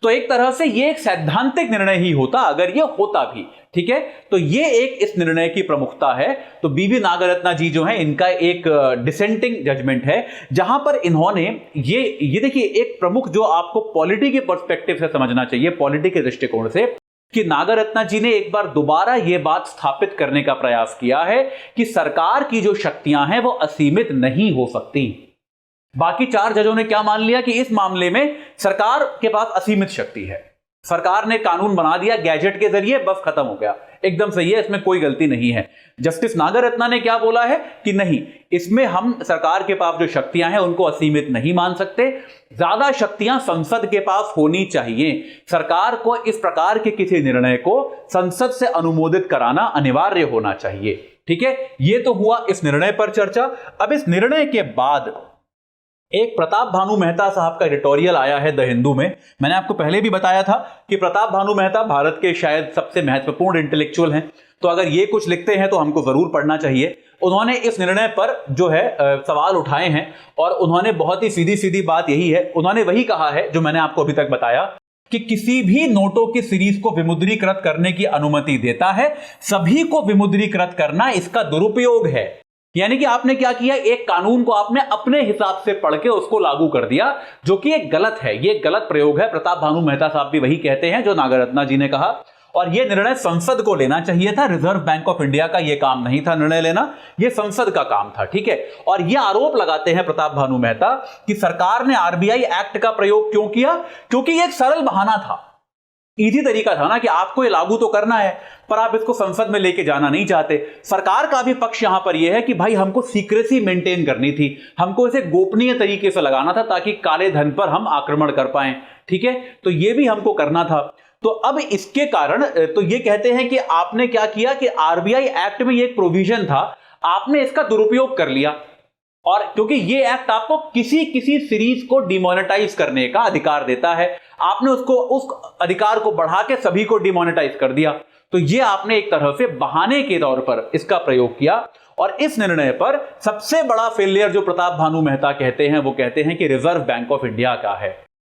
तो एक तरह से ये एक सैद्धांतिक निर्णय ही होता अगर ये होता भी। ठीक है, तो ये एक इस निर्णय की प्रमुखता है। तो बीबी नागरत्ना जी जो है, इनका एक डिसेंटिंग जजमेंट है, जहां पर इन्होंने ये देखिए, एक प्रमुख जो आपको पॉलिटी के पर्सपेक्टिव से समझना चाहिए, पॉलिटी के दृष्टिकोण से, कि नागरत्ना जी ने एक बार दोबारा यह बात स्थापित करने का प्रयास किया है कि सरकार की जो शक्तियां हैं वो असीमित नहीं हो सकती। बाकी 4 जजों ने क्या मान लिया कि इस मामले में सरकार के पास असीमित शक्ति है, सरकार ने कानून बना दिया गैजेट के जरिए, बस खत्म हो गया, एकदम सही है, इसमें कोई गलती नहीं है। जस्टिस नागरत्ना ने क्या बोला है कि नहीं, इसमें हम सरकार के पास जो शक्तियां हैं उनको असीमित नहीं मान सकते, ज्यादा शक्तियां संसद के पास होनी चाहिए। सरकार को इस प्रकार के किसी निर्णय को संसद से अनुमोदित कराना अनिवार्य होना चाहिए। ठीक है, यह तो हुआ इस निर्णय पर चर्चा। अब इस निर्णय के बाद एक प्रताप भानु मेहता साहब का एडिटोरियल आया है द हिंदू में। मैंने आपको पहले भी बताया था कि प्रताप भानु मेहता भारत के शायद सबसे महत्वपूर्ण इंटेलेक्चुअल हैं, तो अगर ये कुछ लिखते हैं तो हमको जरूर पढ़ना चाहिए। उन्होंने इस निर्णय पर जो है सवाल उठाए हैं, और उन्होंने बहुत ही सीधी सीधी बात यही है, उन्होंने वही कहा है जो मैंने आपको अभी तक बताया, कि किसी भी नोटों की सीरीज को विमुद्रीकृत करने की अनुमति देता है, सभी को विमुद्रीकृत करना इसका दुरुपयोग है। यानी कि आपने क्या किया, एक कानून को आपने अपने हिसाब से पढ़ के उसको लागू कर दिया, जो कि एक गलत है, ये गलत प्रयोग है। प्रताप भानु मेहता साहब भी वही कहते हैं जो नागरत्ना जी ने कहा, और यह निर्णय संसद को लेना चाहिए था, रिजर्व बैंक ऑफ इंडिया का यह काम नहीं था निर्णय लेना, यह संसद का काम था। ठीक है, और यह आरोप लगाते हैं प्रताप भानु मेहता कि सरकार ने आरबीआई एक्ट का प्रयोग क्यों किया, क्योंकि यह एक सरल बहाना था, इजी तरीका था ना कि आपको ये लागू तो करना है, पर आप इसको संसद में लेके जाना नहीं चाहते। सरकार का भी पक्ष यहां पर यह है कि भाई हमको सीक्रेसी मेंटेन करनी थी, हमको इसे गोपनीय तरीके से लगाना था ताकि काले धन पर हम आक्रमण कर पाएं। ठीक है, तो ये भी हमको करना था। तो अब इसके कारण तो ये कहते हैं कि आपने क्या किया कि आरबीआई एक्ट में ये एक प्रोविजन था, आपने इसका दुरुपयोग कर लिया, और क्योंकि ये एक्ट आपको किसी सीरीज को डिमोनेटाइज करने का अधिकार देता है, आपने उस अधिकार को बढ़ा के सभी को डिमोनेटाइज कर दिया। तो ये आपने एक तरह से बहाने के तौर पर इसका प्रयोग किया। और इस निर्णय पर सबसे बड़ा फेलियर जो प्रताप भानु मेहता कहते हैं, वो कहते हैं कि रिजर्व बैंक ऑफ इंडिया का है,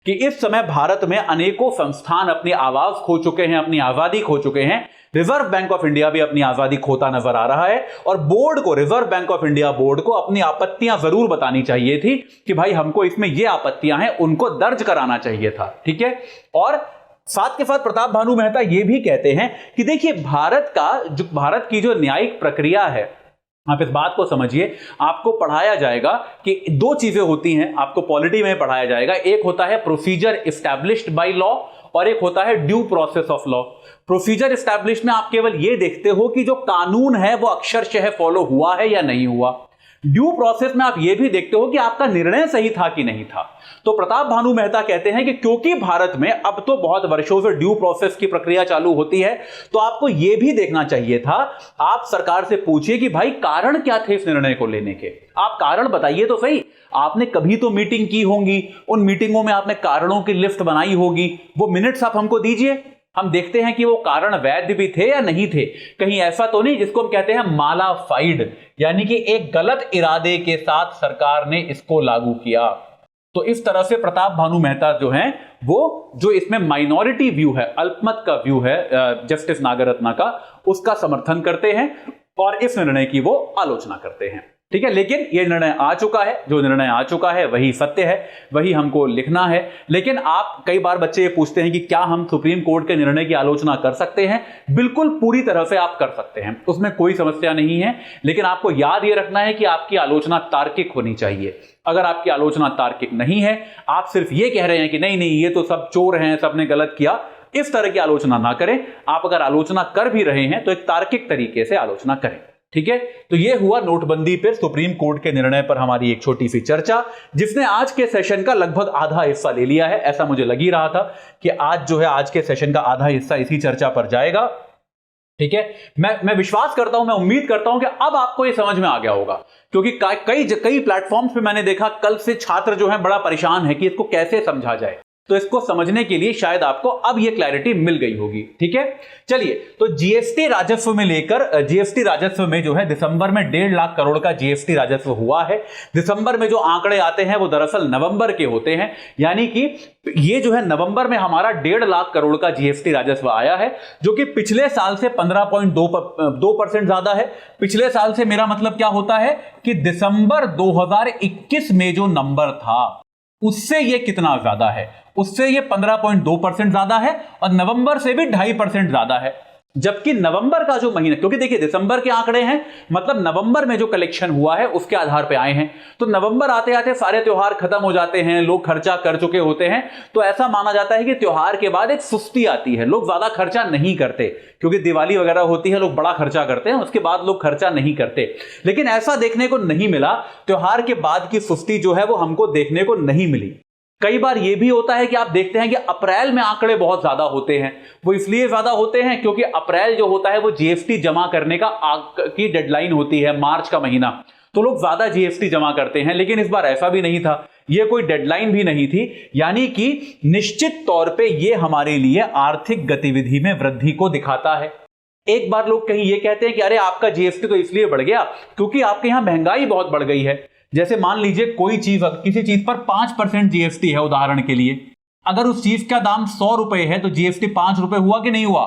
कि इस समय भारत में अनेकों संस्थान अपनी आवाज खो चुके हैं, अपनी आजादी खो चुके हैं। रिजर्व बैंक ऑफ इंडिया भी अपनी आजादी खोता नजर आ रहा है, और बोर्ड को, reserve bank of India board को अपनी आपत्तियां जरूर बतानी चाहिए थी कि भाई हमको इसमें ये आपत्तियां हैं, उनको दर्ज कराना चाहिए था। ठीक है, और साथ के साथ प्रताप भानु मेहता ये भी कहते हैं कि देखिए भारत की जो न्यायिक प्रक्रिया है, आप इस बात को समझिए, आपको पढ़ाया जाएगा कि 2 चीजें होती हैं, आपको पॉलिटी में पढ़ाया जाएगा, एक होता है प्रोसीजर एस्टैब्लिश्ड बाय लॉ और एक होता है due process of law. Procedure establish में आप केवल यह देखते हो कि जो कानून है वो अक्षरशः फॉलो हुआ है या नहीं हुआ। ड्यू प्रोसेस में आप यह भी देखते हो कि आपका निर्णय सही था कि नहीं था। तो प्रताप भानु मेहता कहते हैं कि क्योंकि भारत में अब तो बहुत वर्षों से ड्यू प्रोसेस की प्रक्रिया चालू होती है, तो आपको यह भी देखना चाहिए था, आप सरकार से पूछिए कि भाई कारण क्या थे इस निर्णय को लेने के, आप कारण बताइए तो सही। आपने कभी तो मीटिंग की होंगी, उन मीटिंगों में आपने कारणों की लिस्ट बनाई होगी, वो मिनट्स आप हमको दीजिए, हम देखते हैं कि वो कारण वैध भी थे या नहीं थे। कहीं ऐसा तो नहीं जिसको हम कहते हैं मालाफाइड, यानी कि एक गलत इरादे के साथ सरकार ने इसको लागू किया। तो इस तरह से प्रताप भानु मेहता जो हैं, वो जो इसमें माइनॉरिटी व्यू है, अल्पमत का व्यू है जस्टिस नागरत्ना का, उसका समर्थन करते हैं और इस निर्णय की वो आलोचना करते हैं। ठीक है, लेकिन यह निर्णय आ चुका है, जो निर्णय आ चुका है वही सत्य है, वही हमको लिखना है। लेकिन आप कई बार बच्चे ये पूछते हैं कि क्या हम सुप्रीम कोर्ट के निर्णय की आलोचना कर सकते हैं? बिल्कुल पूरी तरह से आप कर सकते हैं, उसमें कोई समस्या नहीं है। लेकिन आपको याद ये रखना है कि आपकी आलोचना तार्किक होनी चाहिए। अगर आपकी आलोचना तार्किक नहीं है, आप सिर्फ ये कह रहे हैं कि नहीं नहीं ये तो सब चोर हैं, सबने गलत किया, इस तरह की आलोचना ना करें। आप अगर आलोचना कर भी रहे हैं तो एक तार्किक तरीके से आलोचना करें। ठीक है, तो यह हुआ नोटबंदी पर सुप्रीम कोर्ट के निर्णय पर हमारी एक छोटी सी चर्चा, जिसने आज के सेशन का लगभग आधा हिस्सा ले लिया है। ऐसा मुझे लग ही रहा था कि आज जो है आज के सेशन का आधा हिस्सा इसी चर्चा पर जाएगा। ठीक है, मैं विश्वास करता हूं, मैं उम्मीद करता हूं कि अब आपको यह समझ में आ गया होगा, क्योंकि कई प्लेटफॉर्म्स पे मैंने देखा कल से छात्र जो है बड़ा परेशान है कि इसको कैसे समझा जाए। तो इसको समझने के लिए शायद आपको अब यह क्लैरिटी मिल गई होगी। ठीक है, चलिए, तो जीएसटी राजस्व में लेकर जीएसटी राजस्व में जो है दिसंबर में 1.5 लाख करोड़ का जीएसटी राजस्व हुआ है। दिसंबर में जो आंकड़े आते हैं वो दरअसल नवंबर के होते हैं, यानी कि ये जो है नवंबर में हमारा 1.5 लाख करोड़ का जीएसटी राजस्व आया है, जो कि पिछले साल से 15.2% ज्यादा है। पिछले साल से मेरा मतलब क्या होता है कि दिसंबर 2021 में जो नंबर था उससे ये कितना ज्यादा है, उससे ये 15.2% ज्यादा है और नवंबर से भी 2.5% ज्यादा है। जबकि नवंबर का जो महीना, क्योंकि देखिए दिसंबर के आंकड़े हैं, मतलब नवंबर में जो कलेक्शन हुआ है उसके आधार पे आए हैं, तो नवंबर आते आते सारे त्योहार खत्म हो जाते हैं, लोग खर्चा कर चुके होते हैं, तो ऐसा माना जाता है कि त्योहार के बाद एक सुस्ती आती है, लोग ज्यादा खर्चा नहीं करते, क्योंकि दिवाली वगैरह होती है, लोग बड़ा खर्चा करते हैं, उसके बाद लोग खर्चा नहीं करते। लेकिन ऐसा देखने को नहीं मिला, त्योहार के बाद की सुस्ती जो है वो हमको देखने को नहीं मिली। कई बार यह भी होता है कि आप देखते हैं कि अप्रैल में आंकड़े बहुत ज्यादा होते हैं। वो इसलिए ज्यादा होते हैं क्योंकि अप्रैल जो होता है वो जीएसटी जमा करने की डेडलाइन होती है, मार्च का महीना, तो लोग ज्यादा जीएसटी जमा करते हैं। लेकिन इस बार ऐसा भी नहीं था, यह कोई डेडलाइन भी नहीं थी, यानी कि निश्चित तौर पे यह हमारे लिए आर्थिक गतिविधि में वृद्धि को दिखाता है। एक बार लोग कहीं यह कहते हैं कि अरे आपका जीएसटी तो इसलिए बढ़ गया क्योंकि आपके यहां महंगाई बहुत बढ़ गई है। जैसे मान लीजिए कोई चीज, किसी चीज पर 5% जीएसटी है उदाहरण के लिए, अगर उस चीज का दाम 100 रुपए है तो जीएसटी 5 रुपए हुआ कि नहीं हुआ?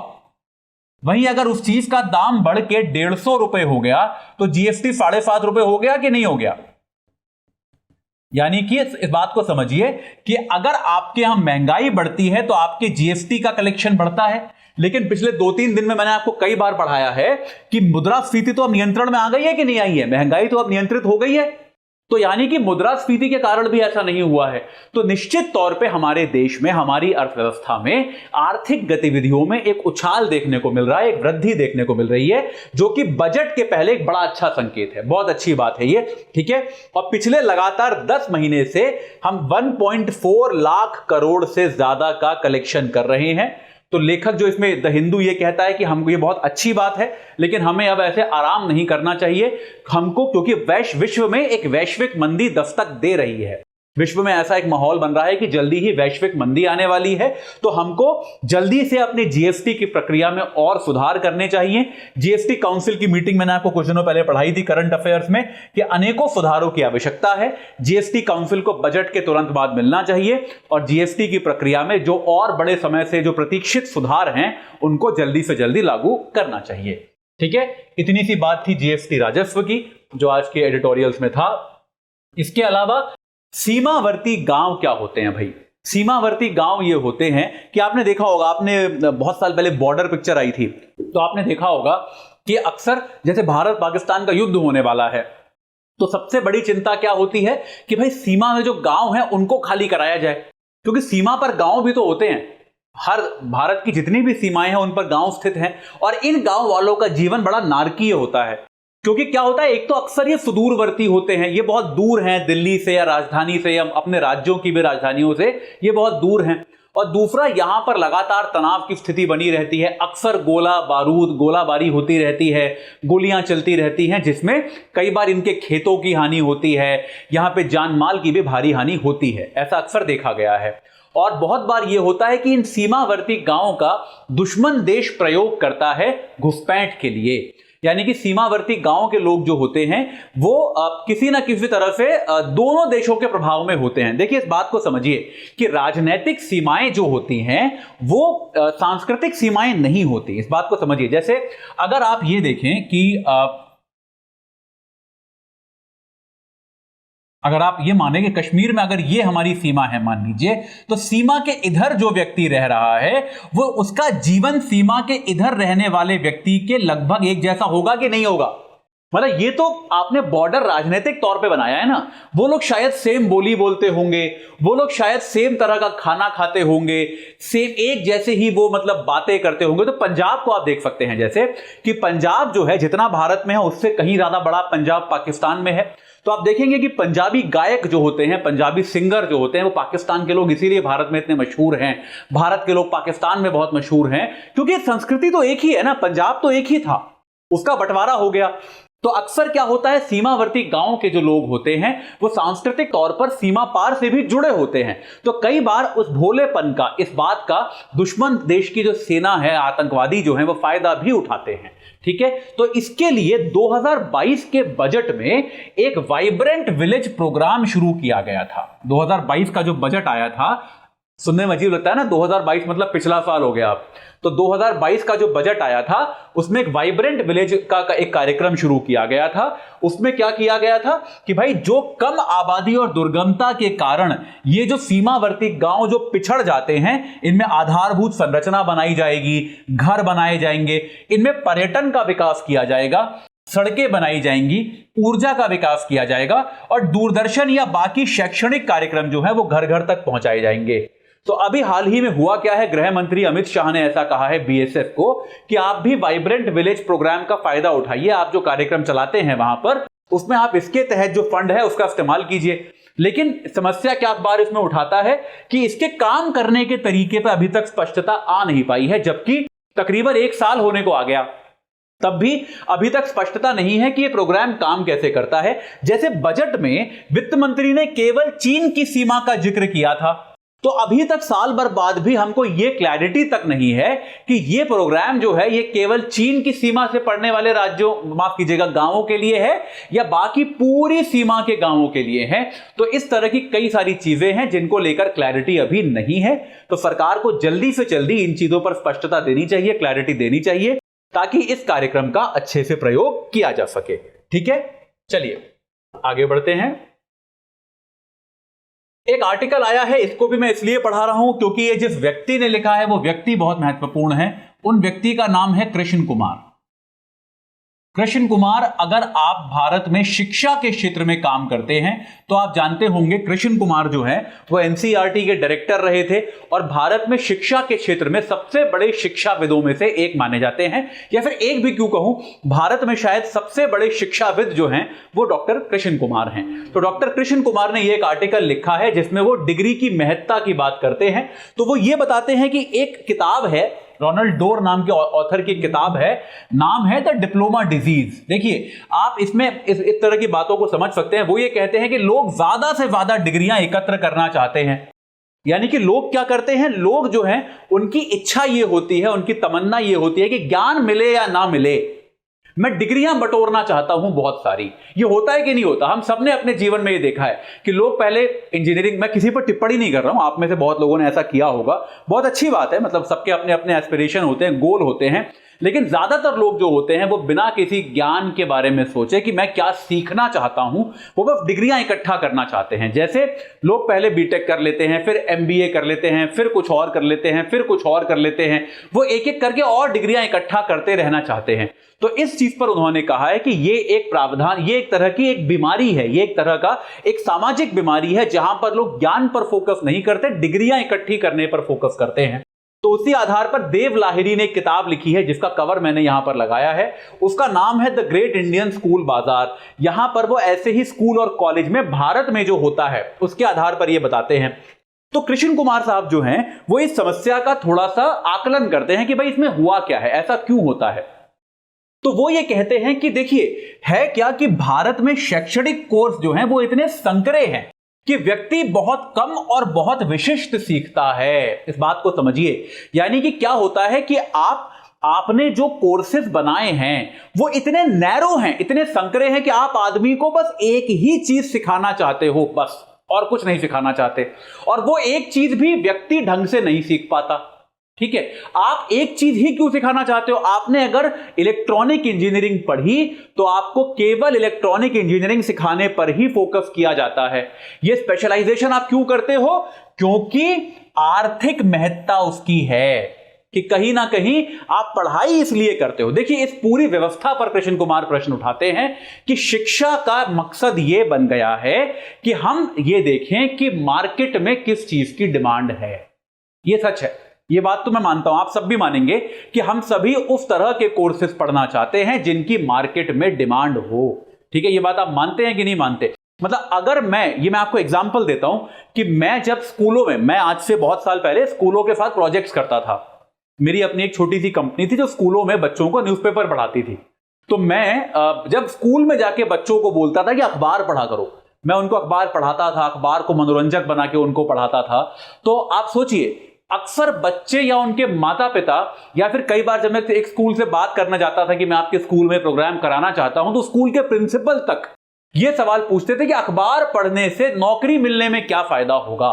वहीं अगर उस चीज का दाम बढ़ के 150 रुपए हो गया तो जीएसटी 7.5 रुपए हो गया कि नहीं हो गया? यानी कि इस बात को समझिए कि अगर आपके यहां महंगाई बढ़ती है तो आपके जीएसटी का कलेक्शन बढ़ता है। लेकिन पिछले 2-3 दिन में मैंने आपको कई बार पढ़ाया है कि मुद्रास्फीति तो अब नियंत्रण में आ गई है कि नहीं आई है, महंगाई तो अब नियंत्रित हो गई है, तो यानी कि मुद्रास्फीति के कारण भी ऐसा नहीं हुआ है। तो निश्चित तौर पे हमारे देश में, हमारी अर्थव्यवस्था में आर्थिक गतिविधियों में एक उछाल देखने को मिल रहा है, एक वृद्धि देखने को मिल रही है, जो कि बजट के पहले एक बड़ा अच्छा संकेत है, बहुत अच्छी बात है ये। ठीक है, और पिछले लगातार 10 महीने से हम 1.4 लाख करोड़ से ज्यादा का कलेक्शन कर रहे हैं। तो लेखक जो इसमें द हिंदू ये कहता है कि हमको ये बहुत अच्छी बात है, लेकिन हमें अब ऐसे आराम नहीं करना चाहिए हमको, क्योंकि विश्व में एक वैश्विक मंदी दस्तक दे रही है। विश्व में ऐसा एक माहौल बन रहा है कि जल्दी ही वैश्विक मंदी आने वाली है, तो हमको जल्दी से अपनी जीएसटी की प्रक्रिया में और सुधार करने चाहिए। जीएसटी काउंसिल की मीटिंग मैंने आपको कुछ दिनों पहले पढ़ाई थी करंट अफेयर्स में कि अनेकों सुधारों की आवश्यकता है। जीएसटी काउंसिल को बजट के तुरंत बाद मिलना चाहिए और जीएसटी की प्रक्रिया में जो और बड़े समय से जो प्रतीक्षित सुधार हैं उनको जल्दी से जल्दी लागू करना चाहिए। ठीक है, इतनी सी बात थी जीएसटी राजस्व की जो आज के एडिटोरियल्स में था। इसके अलावा सीमावर्ती गांव क्या होते हैं भाई? सीमावर्ती गांव ये होते हैं कि आपने देखा होगा, आपने बहुत साल पहले बॉर्डर पिक्चर आई थी तो आपने देखा होगा कि अक्सर जैसे भारत पाकिस्तान का युद्ध होने वाला है तो सबसे बड़ी चिंता क्या होती है कि भाई सीमा में जो गांव हैं उनको खाली कराया जाए, क्योंकि सीमा पर गांव भी तो होते हैं। हर भारत की जितनी भी सीमाएं हैं उन पर गांव स्थित हैं और इन गांव वालों का जीवन बड़ा नारकीय होता है। क्योंकि क्या होता है, एक तो अक्सर ये सुदूरवर्ती होते हैं, ये बहुत दूर हैं दिल्ली से या राजधानी से या अपने राज्यों की भी राजधानियों से, ये बहुत दूर हैं। और दूसरा, यहां पर लगातार तनाव की स्थिति बनी रहती है, अक्सर गोलाबारी होती रहती है, गोलियां चलती रहती हैं, जिसमें कई बार इनके खेतों की हानि होती है, यहां पे जान माल की भी भारी हानि होती है, ऐसा अक्सर देखा गया है। और बहुत बार यह होता है कि इन सीमावर्ती गांवों का दुश्मन देश प्रयोग करता है घुसपैठ के लिए, यानी कि सीमावर्ती गांव के लोग जो होते हैं वो किसी ना किसी तरह से दोनों देशों के प्रभाव में होते हैं। देखिए, इस बात को समझिए कि राजनीतिक सीमाएं जो होती हैं वो सांस्कृतिक सीमाएं नहीं होती, इस बात को समझिए। जैसे अगर आप ये देखें कि अगर आप ये माने कि कश्मीर में अगर ये हमारी सीमा है मान लीजिए, तो सीमा के इधर जो व्यक्ति रह रहा है वो उसका जीवन सीमा के इधर रहने वाले व्यक्ति के लगभग एक जैसा होगा कि नहीं होगा। मतलब ये तो आपने बॉर्डर राजनीतिक तौर पे बनाया है ना, वो लोग शायद सेम बोली बोलते होंगे, वो लोग शायद सेम तरह का खाना खाते होंगे, सेम एक जैसे ही वो मतलब बातें करते होंगे। तो पंजाब को आप देख सकते हैं, जैसे कि पंजाब जो है जितना भारत में है उससे कहीं ज्यादा बड़ा पंजाब पाकिस्तान में है। तो आप देखेंगे कि पंजाबी गायक जो होते हैं, पंजाबी सिंगर जो होते हैं, वो पाकिस्तान के लोग इसीलिए भारत में इतने मशहूर हैं, भारत के लोग पाकिस्तान में बहुत मशहूर हैं, क्योंकि संस्कृति तो एक ही है ना, पंजाब तो एक ही था, उसका बंटवारा हो गया। तो अक्सर क्या होता है, सीमावर्ती गांव के जो लोग होते हैं वो सांस्कृतिक तौर पर सीमा पार से भी जुड़े होते हैं। तो कई बार उस भोलेपन का, इस बात का दुश्मन देश की जो सेना है, आतंकवादी जो है, वो फायदा भी उठाते हैं। ठीक है, तो इसके लिए 2022 के बजट में एक वाइब्रेंट विलेज प्रोग्राम शुरू किया गया था। 2022 का जो बजट आया था, सुनने में अजीब लगता है ना, 2022 मतलब पिछला साल हो गया। तो 2022 का जो बजट आया था उसमें एक वाइब्रेंट विलेज का एक कार्यक्रम शुरू किया गया था। उसमें क्या किया गया था कि भाई जो कम आबादी और दुर्गमता के कारण ये जो सीमावर्ती गांव जो पिछड़ जाते हैं, इनमें आधारभूत संरचना बनाई जाएगी, घर बनाए जाएंगे, इनमें पर्यटन का विकास किया जाएगा, सड़कें बनाई जाएंगी, ऊर्जा का विकास किया जाएगा और दूरदर्शन या बाकी शैक्षणिक कार्यक्रम जो है वो घर घर तक पहुंचाए जाएंगे। तो अभी हाल ही में हुआ क्या है, गृह मंत्री अमित शाह ने ऐसा कहा है बीएसएफ को कि आप भी वाइब्रेंट विलेज प्रोग्राम का फायदा उठाइए, आप जो कार्यक्रम चलाते हैं वहां पर, उसमें आप इसके तहत जो फंड है उसका इस्तेमाल कीजिए। लेकिन समस्या क्या अखबार इसमें उठाता है कि इसके काम करने के तरीके पर अभी तक स्पष्टता आ नहीं पाई है, जबकि तकरीबन 1 साल होने को आ गया, तब भी अभी तक स्पष्टता नहीं है कि यह प्रोग्राम काम कैसे करता है। जैसे बजट में वित्त मंत्री ने केवल चीन की सीमा का जिक्र किया था, तो अभी तक साल भर बाद भी हमको यह क्लैरिटी तक नहीं है कि यह प्रोग्राम जो है ये केवल चीन की सीमा से पड़ने वाले राज्यों, माफ कीजिएगा, गांवों के लिए है या बाकी पूरी सीमा के गांवों के लिए है। तो इस तरह की कई सारी चीजें हैं जिनको लेकर क्लैरिटी अभी नहीं है। तो सरकार को जल्दी से जल्दी इन चीजों पर स्पष्टता देनी चाहिए, क्लैरिटी देनी चाहिए, ताकि इस कार्यक्रम का अच्छे से प्रयोग किया जा सके। ठीक है, चलिए आगे बढ़ते हैं। एक आर्टिकल आया है, इसको भी मैं इसलिए पढ़ा रहा हूं क्योंकि ये जिस व्यक्ति ने लिखा है वो व्यक्ति बहुत महत्वपूर्ण है। उन व्यक्ति का नाम है कृष्ण कुमार। कृष्ण कुमार, अगर आप भारत में शिक्षा के क्षेत्र में काम करते हैं तो आप जानते होंगे कृष्ण कुमार जो है वो एनसीईआरटी के डायरेक्टर रहे थे और भारत में शिक्षा के क्षेत्र में सबसे बड़े शिक्षाविदों में से एक माने जाते हैं, या फिर एक भी क्यों कहूं, भारत में शायद सबसे बड़े शिक्षाविद जो हैं वो डॉक्टर कृष्ण कुमार हैं। तो डॉक्टर कृष्ण कुमार ने ये एक आर्टिकल लिखा है जिसमें वो डिग्री की महत्ता की बात करते हैं। तो वो ये बताते हैं कि एक किताब है, रोनाल्ड डोर नाम के ऑथर की किताब है, नाम है द डिप्लोमा डिजीज। देखिए, आप इसमें इस तरह की बातों को समझ सकते हैं। वो ये कहते हैं कि लोग ज्यादा से ज्यादा डिग्रियां एकत्र करना चाहते हैं, यानी कि लोग क्या करते हैं, लोग जो हैं उनकी इच्छा ये होती है, उनकी तमन्ना ये होती है कि ज्ञान मिले या ना मिले, मैं डिग्रियां बटोरना चाहता हूं बहुत सारी। ये होता है कि नहीं होता? हम सबने अपने जीवन में ये देखा है कि लोग पहले इंजीनियरिंग, मैं किसी पर टिप्पणी नहीं कर रहा हूं, आप में से बहुत लोगों ने ऐसा किया होगा, बहुत अच्छी बात है, मतलब सबके अपने अपने एस्पिरेशन होते हैं, गोल होते हैं, लेकिन ज्यादातर लोग जो होते हैं वो बिना किसी ज्ञान के बारे में सोचे कि मैं क्या सीखना चाहता हूं, वो बस डिग्रियां इकट्ठा करना चाहते हैं। जैसे लोग पहले बीटेक कर लेते हैं, फिर एमबीए कर लेते हैं, फिर कुछ और कर लेते हैं, फिर कुछ और कर लेते हैं, वो एक एक करके और डिग्रियां इकट्ठा करते रहना चाहते हैं। तो इस चीज पर उन्होंने कहा है कि ये एक प्रावधान, ये एक तरह की एक बीमारी है, ये एक तरह का एक सामाजिक बीमारी है जहां पर लोग ज्ञान पर फोकस नहीं करते, डिग्रियां इकट्ठी करने पर फोकस करते हैं। तो उसी आधार पर देव लाहिरी ने एक किताब लिखी है जिसका कवर मैंने यहां पर लगाया है। उसका नाम है द ग्रेट इंडियन स्कूल बाजार। यहां पर वो ऐसे ही स्कूल और कॉलेज में भारत में जो होता है उसके आधार पर ये बताते हैं। तो कृष्ण कुमार साहब जो हैं वो इस समस्या का थोड़ा सा आकलन करते हैं कि भाई इसमें हुआ क्या है, ऐसा क्यों होता है। तो वो ये कहते हैं कि देखिए है क्या कि भारत में शैक्षणिक कोर्स जो हैं वो इतने संकरे हैं कि व्यक्ति बहुत कम और बहुत विशिष्ट सीखता है। इस बात को समझिए, यानी कि क्या होता है कि आपने जो कोर्सेज बनाए हैं वो इतने नैरो हैं, इतने संकरे हैं कि आप आदमी को बस एक ही चीज सिखाना चाहते हो, बस और कुछ नहीं सिखाना चाहते, और वो एक चीज भी व्यक्ति ढंग से नहीं सीख पाता। ठीक है, आप एक चीज ही क्यों सिखाना चाहते हो? आपने अगर इलेक्ट्रॉनिक इंजीनियरिंग पढ़ी तो आपको केवल इलेक्ट्रॉनिक इंजीनियरिंग सिखाने पर ही फोकस किया जाता है। यह स्पेशलाइजेशन आप क्यों करते हो? क्योंकि आर्थिक महत्ता उसकी है कि कहीं ना कहीं आप पढ़ाई इसलिए करते हो। देखिए इस पूरी व्यवस्था पर कृष्ण कुमार प्रश्न उठाते हैं कि शिक्षा का मकसद यह बन गया है कि हम ये देखें कि मार्केट में किस चीज की डिमांड है। यह सच है, ये बात तो मैं मानता हूं, आप सब भी मानेंगे कि हम सभी उस तरह के कोर्सेज पढ़ना चाहते हैं जिनकी मार्केट में डिमांड हो। ठीक है, ये बात आप मानते हैं कि नहीं मानते? मतलब अगर मैं आपको एग्जांपल देता हूं कि मैं जब स्कूलों में, मैं आज से बहुत साल पहले स्कूलों के साथ प्रोजेक्ट्स करता था। मेरी अपनी एक छोटी सी कंपनी थी जो स्कूलों में बच्चों को न्यूज़पेपर पढ़ाती थी। तो मैं जब स्कूल में जाके बच्चों को बोलता था कि अखबार पढ़ा करो, मैं उनको अखबार पढ़ाता था, अखबार को मनोरंजक बना के उनको पढ़ाता था। तो आप सोचिए अक्सर बच्चे या उनके माता पिता, या फिर कई बार जब मैं एक स्कूल से बात करना चाहता था कि मैं आपके स्कूल में प्रोग्राम कराना चाहता हूं, तो स्कूल के प्रिंसिपल तक यह सवाल पूछते थे कि अखबार पढ़ने से नौकरी मिलने में क्या फायदा होगा।